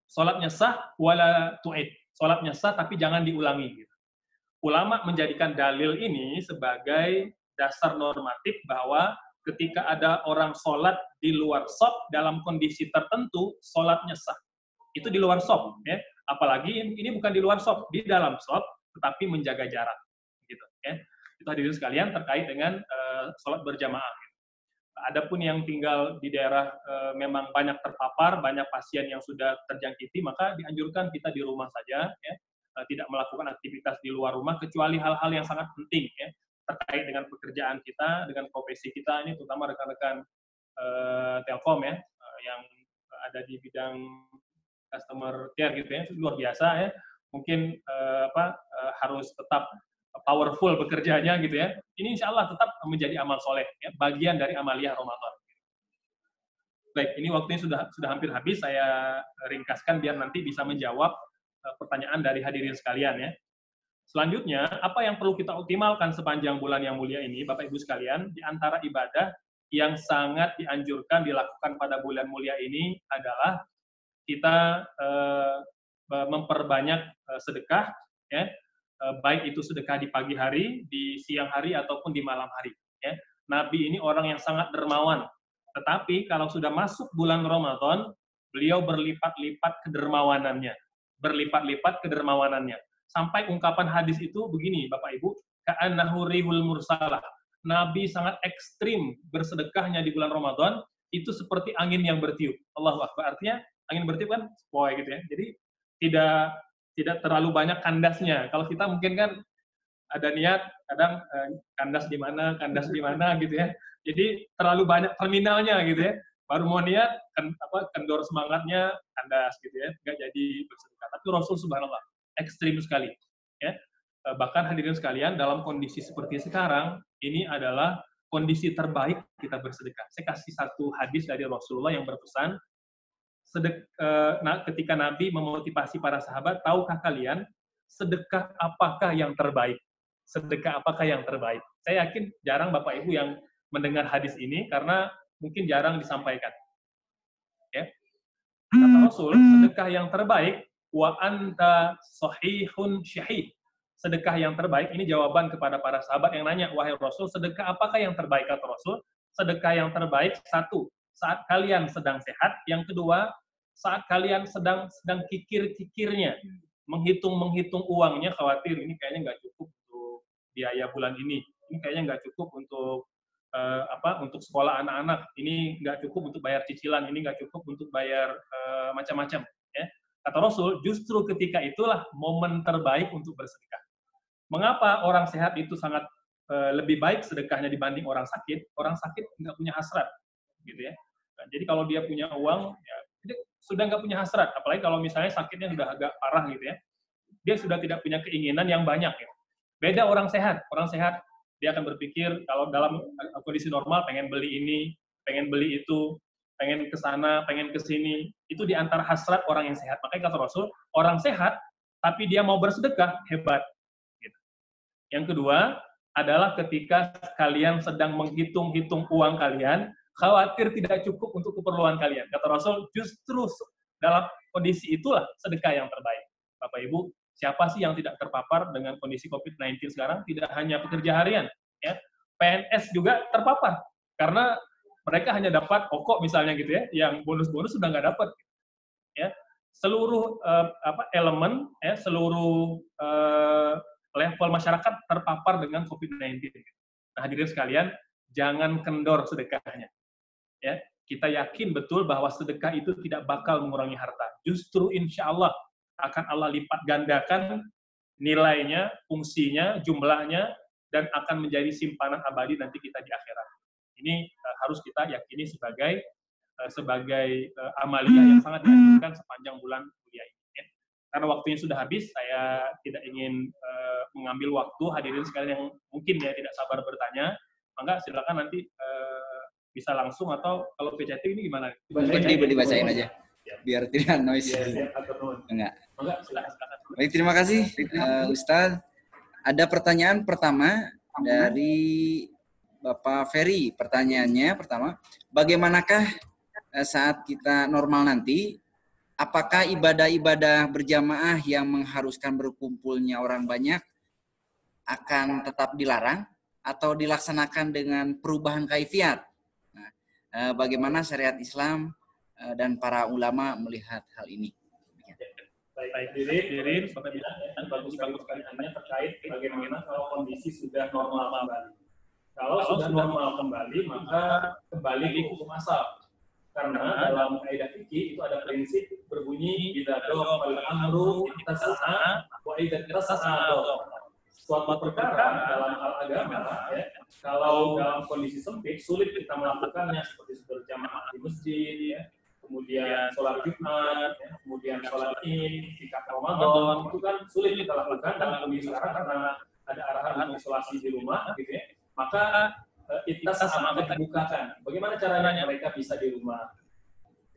sholatnya sah, wala tu'id. Sholatnya sah, tapi jangan diulangi. Ulama menjadikan dalil ini sebagai dasar normatif bahwa ketika ada orang sholat di luar shop dalam kondisi tertentu, sholatnya sah. Itu di luar shop, ya. Apalagi ini bukan di luar shop, di dalam shop, tetapi menjaga jarak, gitu. Ya. Itu hadirin sekalian terkait dengan sholat berjamaah. Adapun yang tinggal di daerah memang banyak terpapar, banyak pasien yang sudah terjangkiti, maka dianjurkan kita di rumah saja, ya. Tidak melakukan aktivitas di luar rumah, kecuali hal-hal yang sangat penting, ya, terkait dengan pekerjaan kita, dengan profesi kita, ini terutama rekan-rekan Telkom, ya, yang ada di bidang customer care, gitu ya, luar biasa, ya. Mungkin harus tetap powerful bekerjanya, gitu ya. Ini insya Allah tetap menjadi amal soleh, ya, bagian dari amaliyah Ramadan. Baik, ini waktunya sudah hampir habis, saya ringkaskan biar nanti bisa menjawab pertanyaan dari hadirin sekalian, ya. Selanjutnya, apa yang perlu kita optimalkan sepanjang bulan yang mulia ini, Bapak Ibu sekalian, di antara ibadah yang sangat dianjurkan dilakukan pada bulan mulia ini adalah kita memperbanyak sedekah, ya, baik itu sedekah di pagi hari, di siang hari, ataupun di malam hari. Ya. Nabi ini orang yang sangat dermawan, tetapi kalau sudah masuk bulan Ramadan, beliau berlipat-lipat kedermawanannya, sampai ungkapan hadis itu begini, Bapak Ibu, ka'annahu rihul mursalah. Nabi sangat ekstrim bersedekahnya di bulan Ramadan, itu seperti angin yang bertiup. Allahu Akbar. Artinya angin bertiup kan sepoi, gitu ya. Jadi tidak terlalu banyak kandasnya. Kalau kita mungkin kan ada niat, kadang kandas di mana gitu ya. Jadi terlalu banyak terminalnya gitu ya. Baru mau niat, kendor semangatnya, kandas gitu ya, nggak jadi bersedekah. Tapi Rasul subhanallah ekstrim sekali. Ya. Bahkan hadirin sekalian, dalam kondisi seperti sekarang, ini adalah kondisi terbaik kita bersedekah. Saya kasih satu hadis dari Rasulullah yang berpesan, ketika Nabi memotivasi para sahabat, tahukah kalian sedekah apakah yang terbaik? Sedekah apakah yang terbaik? Saya yakin jarang Bapak Ibu yang mendengar hadis ini karena mungkin jarang disampaikan. Ya. Kata Rasul, sedekah yang terbaik, wa anta sahihun syahid. Sedekah yang terbaik, ini jawaban kepada para sahabat yang nanya, wahai Rasul, sedekah apakah yang terbaik? Kata Rasul, sedekah yang terbaik, satu, saat kalian sedang sehat. Yang kedua, saat kalian sedang kikir-kikirnya, menghitung uangnya, khawatir ini kayaknya nggak cukup untuk biaya bulan ini kayaknya nggak cukup untuk untuk sekolah anak-anak, ini nggak cukup untuk bayar cicilan, ini nggak cukup untuk bayar macam-macam. Ya. Kata Rasul, justru ketika itulah momen terbaik untuk bersedekah. Mengapa orang sehat itu sangat lebih baik sedekahnya dibanding orang sakit? Orang sakit nggak punya hasrat, gitu ya. Nah, jadi kalau dia punya uang, ya, dia sudah nggak punya hasrat. Apalagi kalau misalnya sakitnya sudah agak parah, gitu ya. Dia sudah tidak punya keinginan yang banyak. Ya. Beda orang sehat. Orang sehat dia akan berpikir kalau dalam kondisi normal pengen beli ini, pengen beli itu, pengen ke sana, pengen ke sini. Itu di antara hasrat orang yang sehat. Makanya kata Rasul, orang sehat tapi dia mau bersedekah, hebat. Gitu. Yang kedua adalah ketika kalian sedang menghitung-hitung uang kalian, khawatir tidak cukup untuk keperluan kalian. Kata Rasul, justru dalam kondisi itulah sedekah yang terbaik. Bapak Ibu, siapa sih yang tidak terpapar dengan kondisi COVID-19 sekarang? Tidak hanya pekerja harian, ya, PNS juga terpapar karena mereka hanya dapat pokok misalnya gitu ya, yang bonus-bonus sudah nggak dapat. Ya, seluruh elemen, ya, seluruh level masyarakat terpapar dengan COVID-19. Nah, hadirin sekalian, jangan kendor sedekahnya. Ya, kita yakin betul bahwa sedekah itu tidak bakal mengurangi harta. Justru insya Allah akan Allah lipat gandakan nilainya, fungsinya, jumlahnya, dan akan menjadi simpanan abadi nanti kita di akhirat. Ini harus kita yakini sebagai amaliyah yang sangat dianjurkan sepanjang bulan kuliah ini. Ya. Karena waktunya sudah habis, saya tidak ingin mengambil waktu hadirin sekalian yang mungkin ya tidak sabar bertanya. Maka silakan nanti bisa langsung, atau kalau VCT ini gimana?
Dibacain aja. Biar tidak noise. Enggak. Baik, terima kasih Ustadz. Ada pertanyaan pertama dari Bapak Ferry. Pertanyaannya pertama, bagaimanakah saat kita normal nanti, apakah ibadah-ibadah berjamaah yang mengharuskan berkumpulnya orang banyak akan tetap dilarang atau dilaksanakan dengan perubahan kaifiat? Nah, bagaimana syariat Islam dan para ulama melihat hal ini?
Baik, Dirin, Bapak bilang, bagus pertanyaannya terkait bagaimana kalau kondisi sudah normal kembali. Kalau sudah normal kembali, maka kembali ke hukum asal. Karena dalam kaidah fikih itu ada prinsip berbunyi idza daqal amru ittasa'a wa idza ittasa'a. Suatu perkara dalam agama, ya, kalau dalam kondisi sempit sulit kita melakukannya seperti berjamaah di masjid, ya, kemudian sholat Jumat, ya, kemudian sholat Id, itikaf Ramadan, itu kan sulit kita lakukan dalam kondisi sekarang karena ada arahan isolasi di rumah, gitu ya. Maka itas akan dibukakan. Bagaimana caranya mereka bisa di rumah?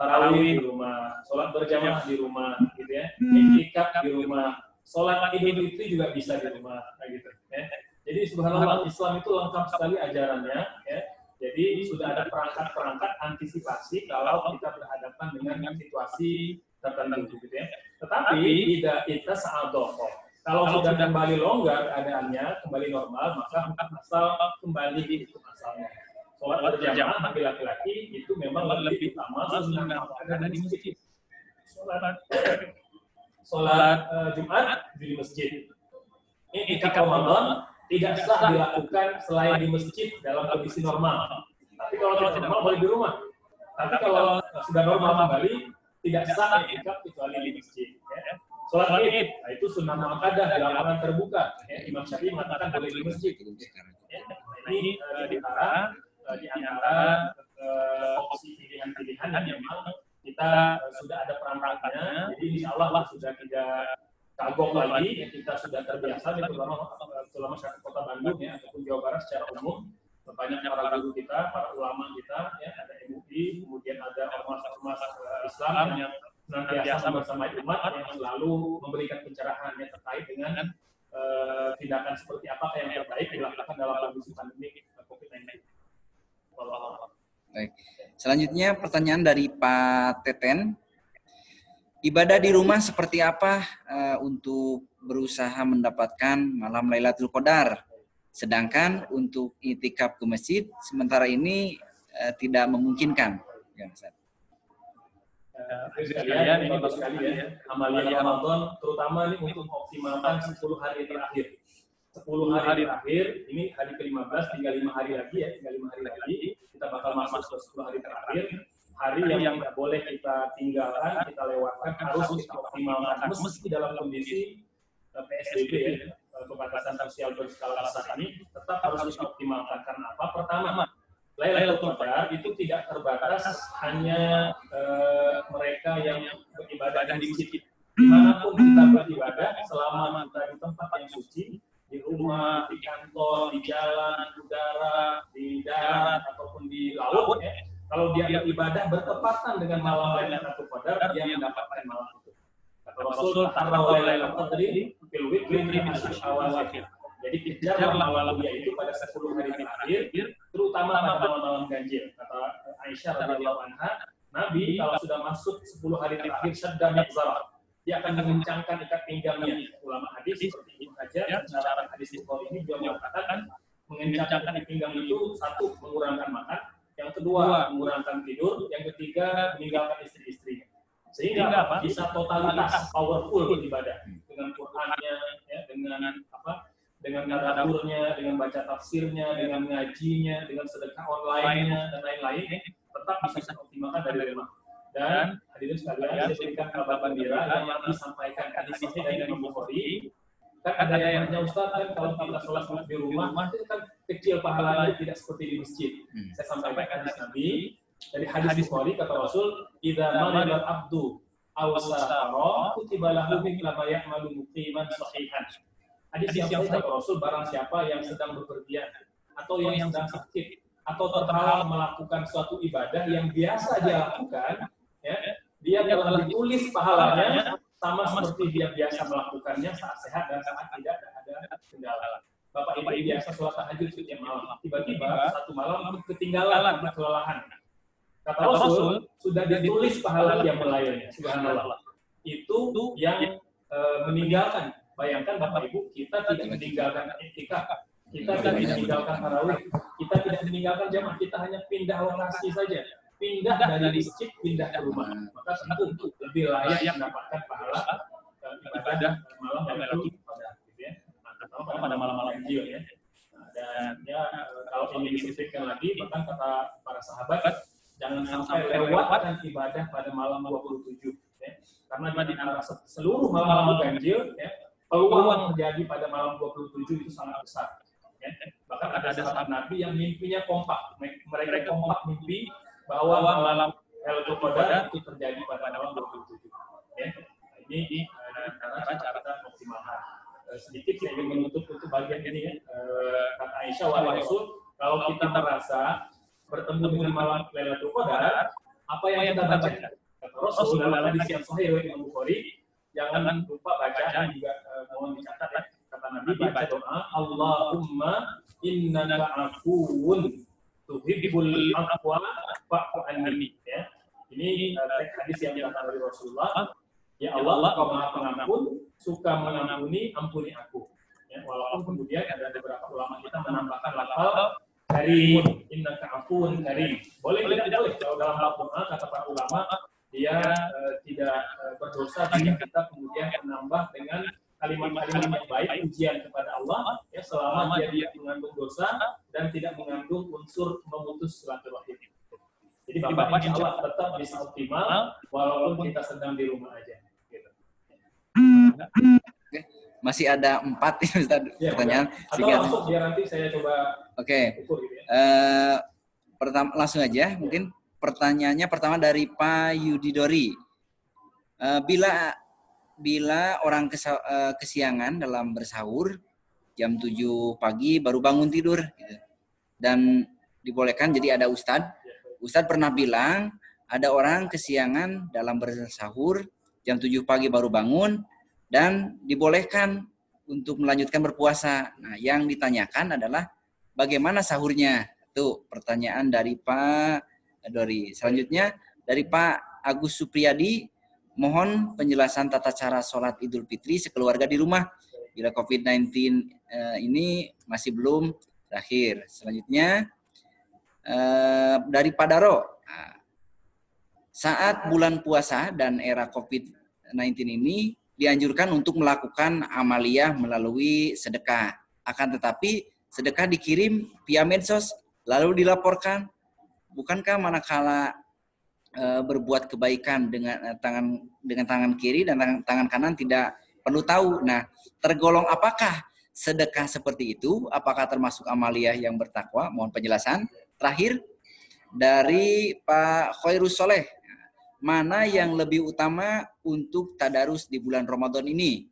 Tarawih di rumah, sholat berjamaah di rumah, gitu ya. Itikaf di rumah, sholat Idul Fitri juga bisa di rumah, gitu. Ya. Jadi subhanallah, Islam itu lengkap sekali ajarannya, ya. Jadi sudah ada perangkat-perangkat antisipasi kalau kita berhadapan dengan situasi tertentu, gitu ya. Tetapi tidak kita sa'adoh. Kalau sudah kembali longgar keadaannya, kembali normal, maka asal kembali di hukum asalnya. Sholat berjamaah bagi laki-laki itu memang lebih utama sunnah ada di masjid. Sholat Jumat di masjid. Ini itikaf Ramadan tidak sah dilakukan selain di masjid dalam kondisi normal. Tapi kalau tidak normal boleh di rumah. Tapi kalau sudah normal kembali tidak sah itikaf kecuali di masjid. Ya.
Sholat Id, nah itu sunnah muakkadah di lapangan terbuka. Ya, Imam Syafi'i mengatakan boleh di masjid. Ya, ini di antara opsi pilihan-pilihan yang memang kita sudah ada perangkatnya. Jadi insya Allah sudah tidak kagok lagi, kita sudah terbiasa, terutama masyarakat Kota Bandung ya ataupun Jawa Barat secara umum. Banyak para guru kita, para ulama kita, ya ada MUI, kemudian ada ormas-ormas Islam yang senantiasa bersama umat yang selalu memberikan pencerahan yang terkait dengan tindakan seperti apa yang terbaik dilakukan dalam kondisi pandemi COVID-19.
Baik. Selanjutnya pertanyaan dari Pak Teten. Ibadah di rumah seperti apa untuk berusaha mendapatkan malam Lailatul Qadar? Sedangkan untuk i'tikaf ke masjid sementara ini tidak memungkinkan. Ya, Ustaz.
Sekalian, ini bagus sekali ya. Amalia Ramadan terutama ini untuk mengoptimalkan 10 hari terakhir. 10 hari terakhir, ini hari ke-15, tinggal 5 hari lagi ya, tinggal 5 hari lagi. Kita bakal masuk ke 10 hari terakhir. Hari yang tidak boleh kita tinggalkan, kita lewatkan, harus kita optimalkan. Meski dalam kondisi PSBB ya, pembatasan sosial berskala besar ini, tetap harus kita optimalkan. Karena apa? Pertama, Lailatul Qadar itu tidak terbatas hanya mereka yang beribadah di masjid. Dimanapun kita beribadah, selama kita di tempat yang suci, di rumah, di kantor, di jalan, di udara, di darat, ataupun di laut, ya, kalau dia beribadah bertepatan dengan malam Lailatul Qadar, dia mendapatkan malam itu. Kata Rasul, "Taharraw Lailatul Qadri fil witri min asy-syawal." Jadi kejarlah malam dia itu pada 10 hari terakhir, terutama pada malam-malam ganjil. Kata Aisyah radhiyallahu anha, Nabi kalau sudah masuk 10 hari terakhir syadda mi'zarah, dia akan mengencangkan ikat pinggangnya. Ulama hadis seperti Ibnu Hajar mencerahkan hadis Bukhari ini juga mengatakan mengencangkan ikat pinggang itu satu mengurangkan makan, yang kedua mengurangkan tidur, yang ketiga meninggalkan istri-istrinya. Sehingga bisa totalitas powerful beribadah dengan Qur'annya, ya, dengan dengan tadaburnya, dengan baca tafsirnya, dengan ngajinya, dengan sedekah online-nya dan lain-lain, tetap bisa dioptimalkan dari rumah. Dan hadirin sekalian, saya berikan kabar gembira yang Nabi sampaikan hadis ini dari Imam Bukhari. Kan ada yang bertanya, Ustaz, kan kalau kita sholat di rumah, itu kan kecil pahalanya, tidak seperti di masjid. Saya sampaikan hadis Nabi dari hadis Bukhari, kata Rasul, "Idza marida abdu aw safara kutiba lahu mithla ma ya'malu muqiman sahihan." Hadis yang kata Rasul, barang siapa yang sedang bepergian atau yang sedang sakit atau terhalang melakukan suatu ibadah yang biasa dia lakukan, ya, dia telah ditulis pahalanya sama seperti dia biasa melakukannya saat sehat dan saat tidak ada kendala. Bapak Ibu biasa sholat tahajud setiap malam, tiba-tiba satu malam ketinggalan karena kelelahan. Kata Rasul, sudah ditulis pahala yang melayani. Subhanallah. Itu yang meninggalkan. Bayangkan Bapak Ibu, kita tidak meninggalkan i'tikaf, kita tidak meninggalkan tarawih, kita tidak meninggalkan jamaah, kita hanya pindah lokasi saja, pindah dari masjid, pindah ke rumah. Maka tentu lebih layak mendapatkan pahala ibadah malam Lailatul Qadar, gitu ya. Terutama pada malam-malam ganjil ya. Dan ya kalau ini disebutkan lagi, bahkan kata para sahabat, jangan sampai lewatkan ibadah pada malam 27, ya. Karena di antara seluruh malam-malam ganjil, ya, peluang terjadi pada malam 27 itu sangat besar. Ya. Bahkan ada sahabat Nabi yang mimpinya kompak. Mereka kompak mimpi bahwa malam Lailatul Qadar itu terjadi pada malam 27. Ya. Ini cara kita optimalkan. Sedikit saya ingin menutup untuk bagian ini. Ya. Kata Aisyah, wahai Rasul, kalau kita merasa bertemu dengan malam Lailatul Qadar, apa yang kita baca? Kata Rasul dalam hadis yang sahih riwayat Imam Bukhari, jangan lupa bacaan juga mohon dicatat ya. Kata Nabi, baca doa Allahumma innaka afuwun tuhibbul afwa fa'fu anni, ya. Ini hadis yang datang dari Rasulullah. Ya Allah, Engkau Maha Pengampun, suka mengampuni, ampuni aku. Ya, walaupun kemudian ada beberapa ulama kita menambahkan lafal karim, innaka afuwun karim. Boleh tidak boleh kalau dalam doa kata para ulama dia tidak berdosa jika kita kemudian menambah dengan kalimat-kalimat yang baik, ujian kepada Allah, ya, selama dia tidak mengandung dosa dan tidak mengandung unsur memutus silaturahim. Jadi Bapak insya Allah tetap bisa optimal walaupun kita sedang di rumah aja. Gitu.
Oke. Masih ada 4 ya, Ustaz, pertanyaan.
Atau langsung biar nanti saya coba ukur gitu ya.
Pertama, langsung aja mungkin pertanyaannya pertama dari Pak Yudidori. Bila orang kesiangan dalam bersahur jam 7 pagi baru bangun tidur gitu, dan dibolehkan, jadi ada Ustadz pernah bilang ada orang kesiangan dalam bersahur jam 7 pagi baru bangun dan dibolehkan untuk melanjutkan berpuasa. Nah, yang ditanyakan adalah bagaimana sahurnya? Itu pertanyaan dari Pak Dori. Selanjutnya dari Pak Agus Supriyadi, mohon penjelasan tata cara sholat Idul Fitri sekeluarga di rumah bila COVID-19 ini masih belum berakhir. Selanjutnya dari Pak Daro, saat bulan puasa dan era COVID-19 ini dianjurkan untuk melakukan amaliyah melalui sedekah. Akan tetapi sedekah dikirim via medsos lalu dilaporkan. Bukankah manakala berbuat kebaikan dengan tangan kiri dan tangan kanan tidak perlu tahu? Nah, tergolong apakah sedekah seperti itu? Apakah termasuk amaliyah yang bertakwa? Mohon penjelasan. Terakhir dari Pak Khairus Soleh, mana yang lebih utama untuk tadarus di bulan Ramadan ini?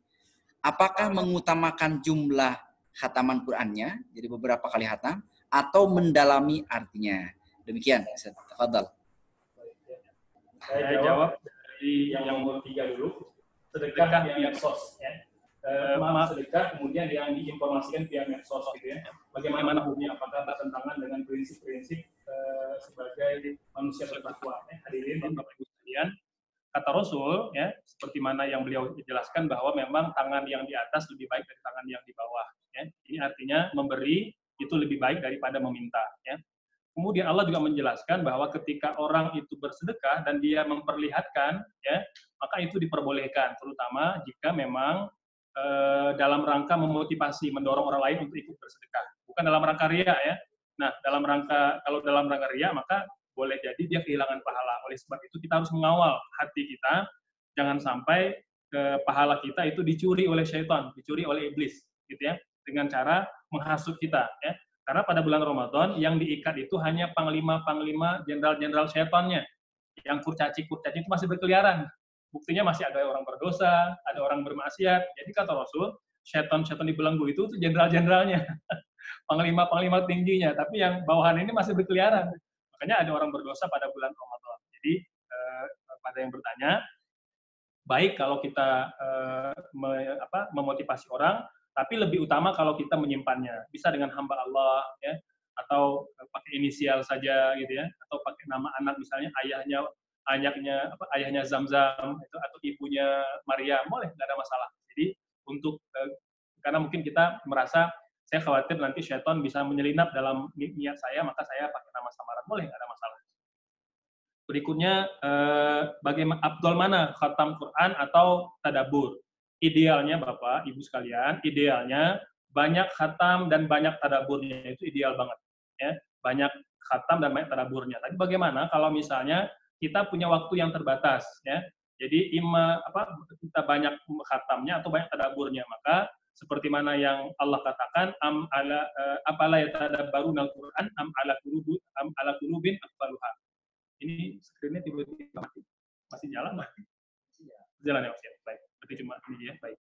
Apakah mengutamakan jumlah khataman Qur'annya, jadi beberapa kali khatam, atau mendalami artinya? Demikian, tafadhal.
Saya jawab dari yang nomor 3 dulu. Sedekah via medsos, ya. Maaf, sedekah kemudian yang diinformasikan via medsos gitu ya. Bagaimana hukumnya? Apakah bertentangan dengan prinsip-prinsip sebagai manusia bertakwa? Hadirin Bapak Ibu sekalian, kata Rasul ya, seperti mana yang beliau jelaskan bahwa memang tangan yang di atas lebih baik dari tangan yang di bawah. Ya. Ini artinya memberi itu lebih baik daripada meminta. Ya. Kemudian Allah juga menjelaskan bahwa ketika orang itu bersedekah dan dia memperlihatkan, ya, maka itu diperbolehkan, terutama jika memang dalam rangka memotivasi, mendorong orang lain untuk ikut bersedekah, bukan dalam rangka riya ya. Nah, kalau dalam rangka riya maka boleh jadi dia kehilangan pahala. Oleh sebab itu kita harus mengawal hati kita, jangan sampai pahala kita itu dicuri oleh syaitan, dicuri oleh iblis, gitu ya, dengan cara menghasut kita, ya. Karena pada bulan Ramadan yang diikat itu hanya panglima-panglima, jenderal-jenderal syaitannya. Yang kurcaci-kurcaci itu masih berkeliaran. Buktinya masih ada orang berdosa, ada orang bermaksiat. Jadi kata Rasul, syaitan-syaitan di belenggu itu jenderal-jenderalnya. Panglima-panglima tingginya. Tapi yang bawahan ini masih berkeliaran. Makanya ada orang berdosa pada bulan Ramadan. Jadi pada yang bertanya, baik kalau kita memotivasi orang, tapi lebih utama kalau kita menyimpannya. Bisa dengan hamba Allah, ya, atau pakai inisial saja, gitu ya, atau pakai nama anak misalnya ayahnya Zamzam, atau ibunya Maria, boleh, nggak ada masalah. Jadi untuk karena mungkin kita merasa saya khawatir nanti syaitan bisa menyelinap dalam niat saya, maka saya pakai nama samaran, boleh, nggak ada masalah. Berikutnya, bagaimana afdal mana, khatam Quran atau tadabbur? Idealnya Bapak, Ibu sekalian, idealnya banyak khatam dan banyak tadabburnya, itu ideal banget. Ya. Banyak khatam dan banyak tadabburnya. Tapi bagaimana kalau misalnya kita punya waktu yang terbatas, ya? Jadi kita banyak khatamnya atau banyak tadabburnya, maka seperti mana yang Allah katakan, apala yatadabbaruna al-Quran am ala qulubin aqfaluha. Ini screen-nya tiba-tiba mati. Masih jalan mati? Jalan ya, oke. Baik. Berarti cuma ini ya, baik.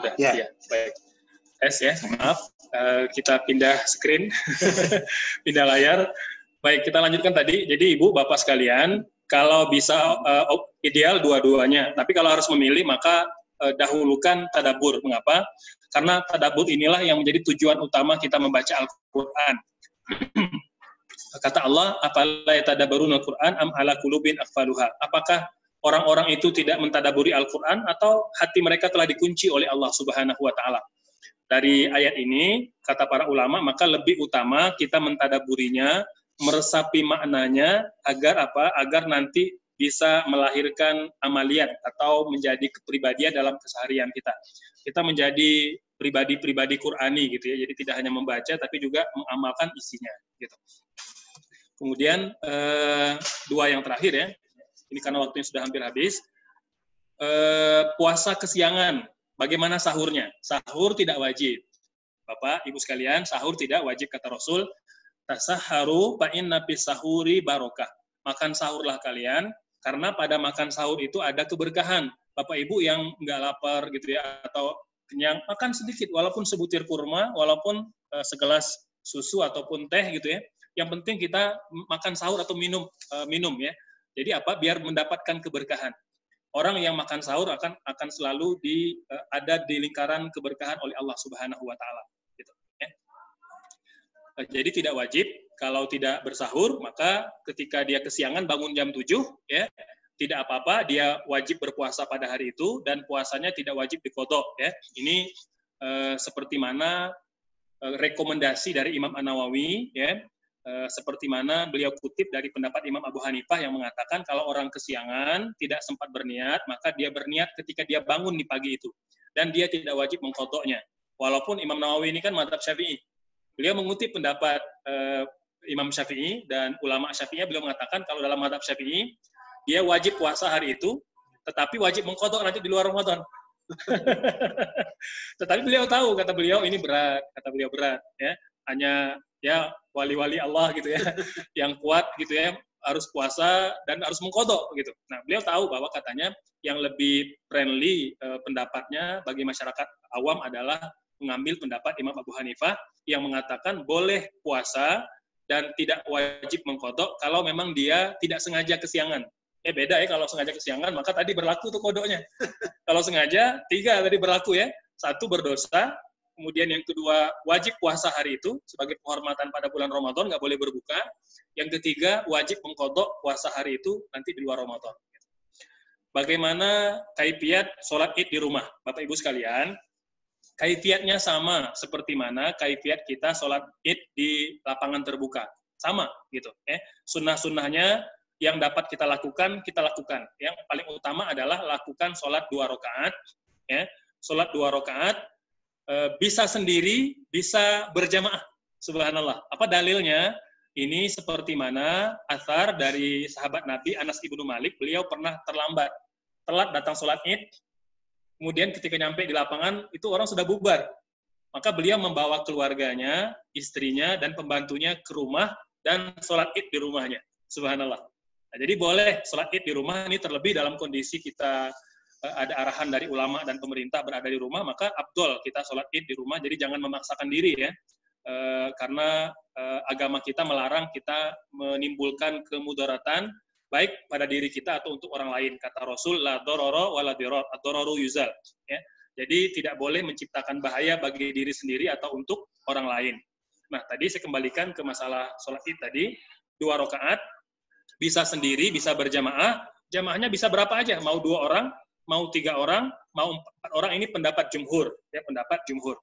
Sudah, ya. Baik. Tes ya, maaf. Kita pindah screen, pindah layar. Baik, kita lanjutkan tadi. Jadi Ibu, Bapak sekalian, kalau bisa ideal dua-duanya. Tapi kalau harus memilih, maka dahulukan tadabbur. Mengapa? Karena tadabbur inilah yang menjadi tujuan utama kita membaca Al-Quran. Kata Allah, afala yatadabbaruna al-Qur'an am ala qulubin aqfaluha. Apakah orang-orang itu tidak mentadaburi Al-Quran atau hati mereka telah dikunci oleh Allah Subhanahu wa taala? Dari ayat ini, kata para ulama, maka lebih utama kita mentadaburinya, meresapi maknanya, agar apa? Agar nanti bisa melahirkan amaliat atau menjadi kepribadian dalam keseharian kita. Kita menjadi pribadi-pribadi Qur'ani gitu ya. Jadi tidak hanya membaca tapi juga mengamalkan isinya gitu. Kemudian dua yang terakhir ya. Ini karena waktunya sudah hampir habis. Puasa kesiangan, bagaimana sahurnya? Sahur tidak wajib. Bapak, Ibu sekalian, sahur tidak wajib kata Rasul. Tasahharu fa inna fis sahuri barokah. Makan sahurlah kalian, karena pada makan sahur itu ada keberkahan. Bapak Ibu yang nggak lapar gitu ya, atau kenyang, makan sedikit, walaupun sebutir kurma, walaupun segelas susu ataupun teh gitu ya. Yang penting kita makan sahur atau minum ya. Jadi apa? Biar mendapatkan keberkahan. Orang yang makan sahur akan selalu ada di lingkaran keberkahan oleh Allah Subhanahu wa taala gitu ya. Jadi tidak wajib kalau tidak bersahur, maka ketika dia kesiangan bangun jam 7 ya, tidak apa-apa, dia wajib berpuasa pada hari itu dan puasanya tidak wajib diqadha ya. Ini seperti mana rekomendasi dari Imam An-Nawawi ya. Seperti mana beliau kutip dari pendapat Imam Abu Hanifah yang mengatakan kalau orang kesiangan tidak sempat berniat, maka dia berniat ketika dia bangun di pagi itu. Dan dia tidak wajib mengqadhanya. Walaupun Imam Nawawi ini kan mazhab Syafi'i. Beliau mengutip pendapat Imam Syafi'i dan ulama Syafi'i, beliau mengatakan kalau dalam mazhab Syafi'i, dia wajib puasa hari itu, tetapi wajib mengqadha nanti di luar Ramadan. Tetapi beliau tahu, kata beliau, ini berat, kata beliau berat. Ya. Hanya ya wali-wali Allah gitu ya, yang kuat gitu ya, harus puasa dan harus mengqadha gitu. Nah, beliau tahu bahwa katanya yang lebih friendly pendapatnya bagi masyarakat awam adalah mengambil pendapat Imam Abu Hanifah yang mengatakan boleh puasa dan tidak wajib mengqadha kalau memang dia tidak sengaja kesiangan. Beda ya, kalau sengaja kesiangan maka tadi berlaku tuh kodoknya. Kalau sengaja 3 tadi berlaku ya. 1 berdosa, kemudian yang kedua wajib puasa hari itu sebagai penghormatan pada bulan Ramadan, nggak boleh berbuka. Yang ketiga wajib mengqadha puasa hari itu nanti di luar Ramadan. Bagaimana kaifiat sholat Id di rumah, Bapak Ibu sekalian? Kaifiatnya sama seperti mana kaifiat kita sholat Id di lapangan terbuka, sama gitu. Sunnah-sunnahnya yang dapat kita lakukan, kita lakukan. Yang paling utama adalah lakukan sholat 2 rakaat. Ya. Sholat 2 rakaat, bisa sendiri, bisa berjamaah. Subhanallah. Apa dalilnya? Ini seperti mana athar dari sahabat Nabi Anas ibnu Malik, beliau pernah telat datang sholat Id, kemudian ketika nyampe di lapangan, itu orang sudah bubar. Maka beliau membawa keluarganya, istrinya, dan pembantunya ke rumah, dan sholat Id di rumahnya. Subhanallah. Nah, jadi boleh sholat Id di rumah, ini terlebih dalam kondisi kita ada arahan dari ulama dan pemerintah berada di rumah, maka afdol kita sholat Id di rumah, jadi jangan memaksakan diri ya, karena agama kita melarang kita menimbulkan kemudaratan, baik pada diri kita atau untuk orang lain. Kata Rasul, la dororo wa la dirar, ad-dororu yuzal. Ya. Jadi tidak boleh menciptakan bahaya bagi diri sendiri atau untuk orang lain. Nah, tadi saya kembalikan ke masalah sholat Id tadi, 2 rakaat, bisa sendiri, bisa berjamaah, jamaahnya bisa berapa aja, mau 2 orang, mau 3 orang, mau 4 orang, ini pendapat jumhur, ya pendapat jumhur.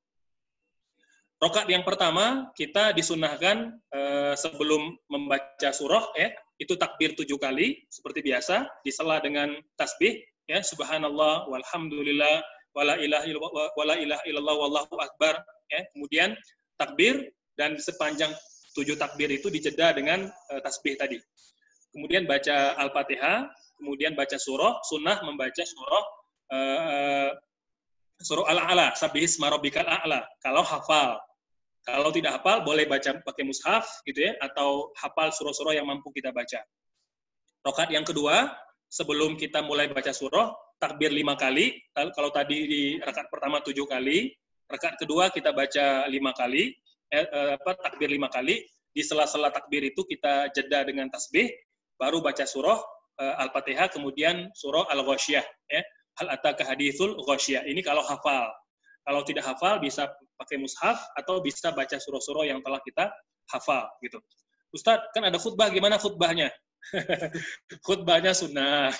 Rakaat yang pertama kita disunnahkan sebelum membaca surah, ya itu takbir 7 kali seperti biasa, disela dengan tasbih, ya subhanallah, walhamdulillah, wala ilaha illallah, wallahu akbar, ya kemudian takbir dan sepanjang 7 takbir itu dijeda dengan tasbih tadi. Kemudian baca Al-Fatihah, kemudian baca surah, sunnah membaca surah Al-A'la, sabbihisma rabbikal a'la, kalau hafal. Kalau tidak hafal, boleh baca pakai mushaf, gitu ya, atau hafal surah-surah yang mampu kita baca. Rakaat yang kedua, sebelum kita mulai baca surah, takbir 5 kali. Kalau tadi di rakaat pertama 7 kali, rakaat kedua kita baca 5 kali, takbir 5 kali. Di sela-sela takbir itu kita jeda dengan tasbih, baru baca surah Al-Fatihah, kemudian surah Al-Ghasyiyah. Ya. Hal ataka hadithul Ghasyiyah. Ini kalau hafal. Kalau tidak hafal bisa pakai mushaf atau bisa baca surah-surah yang telah kita hafal gitu. Ustadz, kan ada khutbah, gimana khutbahnya? Khutbahnya sunnah.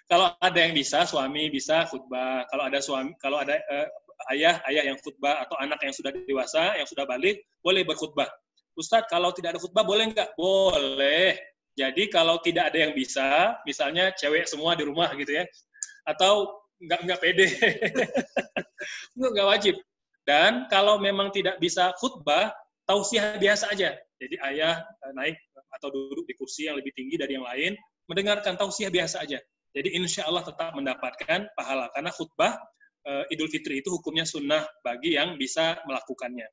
Kalau ada yang bisa, suami bisa khutbah. Kalau ada ayah yang khutbah atau anak yang sudah dewasa, yang sudah balik, boleh berkhutbah. Ustadz, kalau tidak ada khutbah boleh nggak? Boleh. Jadi kalau tidak ada yang bisa, misalnya cewek semua di rumah gitu ya, atau nggak pede, nggak wajib. Dan kalau memang tidak bisa khutbah, tausiah biasa aja. Jadi ayah naik atau duduk di kursi yang lebih tinggi dari yang lain, mendengarkan tausiah biasa aja. Jadi insya Allah tetap mendapatkan pahala. Karena khutbah Idul Fitri itu hukumnya sunnah bagi yang bisa melakukannya.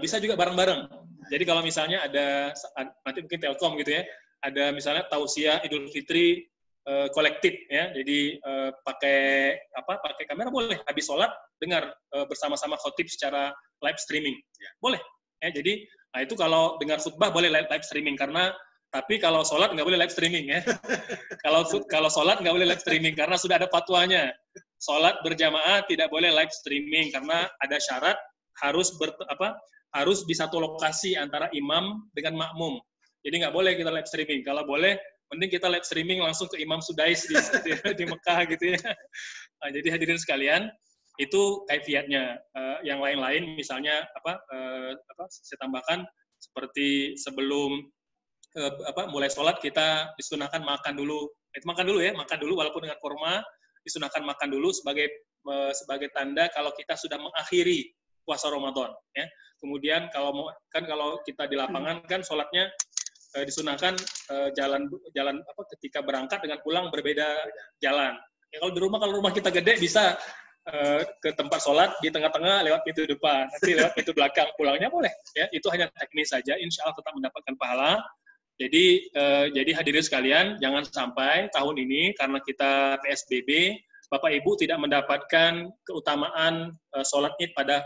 Bisa juga bareng-bareng. Jadi kalau misalnya ada, nanti mungkin Telkom gitu ya, ada misalnya tausiah Idul Fitri kolektif ya, jadi pakai kamera boleh, habis sholat dengar bersama-sama khotib secara live streaming, boleh ya. Jadi itu kalau dengar khutbah boleh live streaming, tapi kalau sholat nggak boleh live streaming ya. kalau sholat nggak boleh live streaming karena sudah ada fatwanya, sholat berjamaah tidak boleh live streaming karena ada syarat harus di satu lokasi antara imam dengan makmum. Jadi nggak boleh kita live streaming. Kalau boleh, mending kita live streaming langsung ke Imam Sudais di Mekah gitu ya. Nah, jadi hadirin sekalian, itu kaifiatnya. Yang lain-lain misalnya saya tambahkan seperti sebelum mulai sholat kita disunahkan makan dulu. Makan dulu walaupun dengan kurma, disunahkan makan dulu sebagai tanda kalau kita sudah mengakhiri puasa Ramadan ya. Kemudian kalau kita di lapangan kan sholatnya disunahkan jalan ketika berangkat dengan pulang berbeda jalan. Ya, kalau rumah kita gede bisa ke tempat sholat di tengah-tengah lewat pintu depan, nanti lewat pintu belakang pulangnya boleh. Ya, itu hanya teknis saja. Insya Allah tetap mendapatkan pahala. Jadi hadirin sekalian, jangan sampai tahun ini karena kita PSBB, Bapak Ibu tidak mendapatkan keutamaan sholat Id pada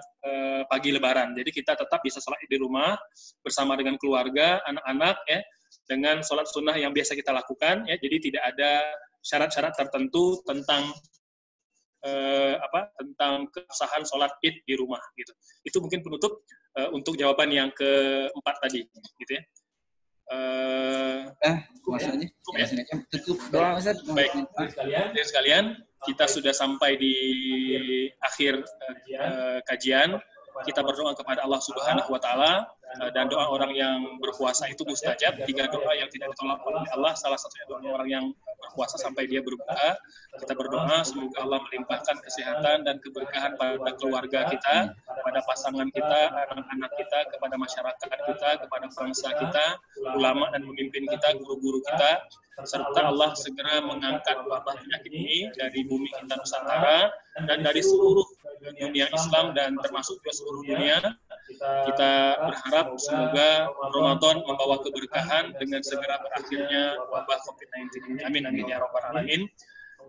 pagi Lebaran. Jadi kita tetap bisa sholat Id di rumah bersama dengan keluarga, anak-anak, ya, dengan sholat sunnah yang biasa kita lakukan. Ya. Jadi tidak ada syarat-syarat tertentu tentang tentang keabsahan sholat Id di rumah. Gitu. Itu mungkin penutup untuk jawaban yang keempat tadi, gitu ya.
Maksudnya tutup doa Ustaz.
Baik, sekalian, kita sudah sampai di akhir kajian. Kita berdoa kepada Allah Subhanahu wa taala, dan doa orang yang berpuasa itu mustajab. 3 doa yang tidak ditolak oleh Allah, salah satunya doa orang yang berpuasa sampai dia berbuka. Kita berdoa semoga Allah melimpahkan kesehatan dan keberkahan pada keluarga kita, pada pasangan kita, anak-anak kita, kepada masyarakat kita, kepada bangsa kita, ulama dan pemimpin kita, guru-guru kita, serta Allah segera mengangkat wabah penyakit ini dari bumi kita Nusantara dan dari seluruh dunia Islam dan termasuk juga seluruh dunia. Kita berharap semoga Ramadan membawa keberkahan dengan segera berakhirnya wabah COVID-19. Amin amin ya rabbal alamin.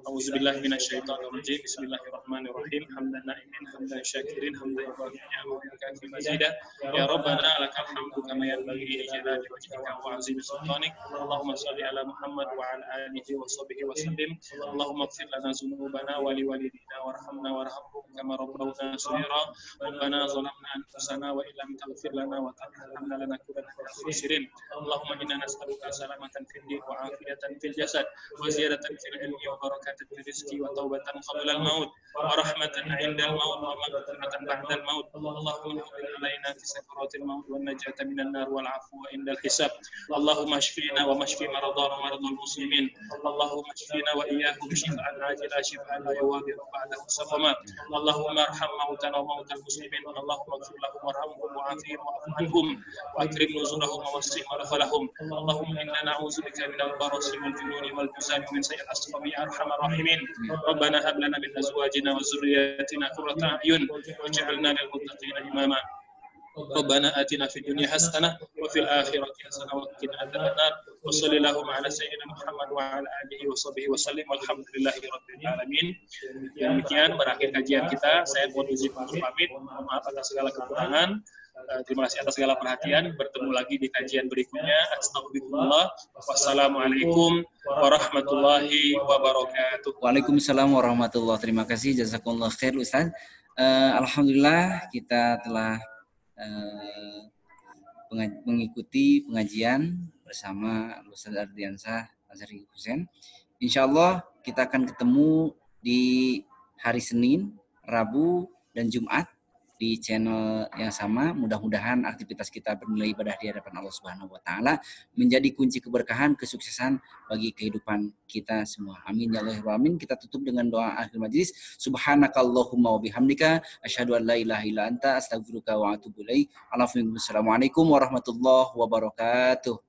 A'udzubillahi minasyaitonirrajim. Bismillahirrahmanirrahim. Hamdan na'imin, hamdan syakirin, hamdan yuwafiqu mazidah. Ya Rabbana lakal hamdu kama yanbaghi li jalali wajhika wa 'azimi sultanik. Allahumma shalli ala Muhammad wa ala alihi wa sahbihi wa sallim. Allahumma ighfir lana dzunubana wa li walidina warhamna warhamhum kama rabbawna shaghira. Rabbana zalamna anfusana wa illam taghfir lana wa tarhamna lanakunanna minal khasirin. Allahumma inna nas'aluka salamatan fid din wa 'afiyatan fil jasad wa ziyadatan fil ilmi wa barakatan fil rizqi wa taubatan qabla al-maut wa rahmatan 'inda al-maut wa maghfiratan ba'da al-maut. Allahumma hawwin 'alaina fi sakaratil maut wan najata minan nar wal 'afwa 'inda al-hisab. Allahumma shfina wa mashfi maradana wa maradal muslimin. Allahumma shfina wa iyyahum shifaan 'ajila shifaan la yughadiru ba'dahu saqama. Allahumma arham mautana wa mautal muslimin. Allahumma ighfir lahum warhamhum wa'afihim wa'fu anhum wa akrim nuzulahum wa wasi' marhalahum. Allahumma inna na'udzubika minal barasi wal jununi wal juzami min sayyi'il asqami ya arhamar rahimin. Rabbana hab lana min azwajina wa dhurriyyatina qurrata a'yun waj'alna lil muttaqina imama.
ربنا آتنا في الدنيا حسنة وفي الآخرة حسنة وقنا عذاب النار وصلى اللهم على سيدنا Muhammad wa ala alihi wa sahbihi wasallim walhamdulillahi rabbil alamin. Demikian berakhir kajian kita. Saya mohon izin untuk pamit. Mohon maaf atas segala kekurangan. Terima kasih atas segala perhatian. Bertemu lagi di kajian berikutnya. Astagfirullah. Wassalamualaikum warahmatullahi wabarakatuh.
Waalaikumsalam warahmatullahi wabarakatuh. Terima kasih, jazakumullah khair Ustaz. Alhamdulillah kita telah mengikuti pengajian bersama Ustaz Ardiansah Azhari Husain. Insya Allah kita akan ketemu di hari Senin, Rabu, dan Jumat di channel yang sama. Mudah-mudahan aktivitas kita bernilai ibadah di hadapan Allah Subhanahu wa taala menjadi kunci keberkahan, kesuksesan bagi kehidupan kita semua. Amin ya Allah wa amin. Kita tutup dengan doa akhir majelis. Subhanakallahumma wa bihamdika asyhadu an la ilaha illa anta astaghfiruka wa atubu ilaik. Assalamualaikum warahmatullahi wabarakatuh.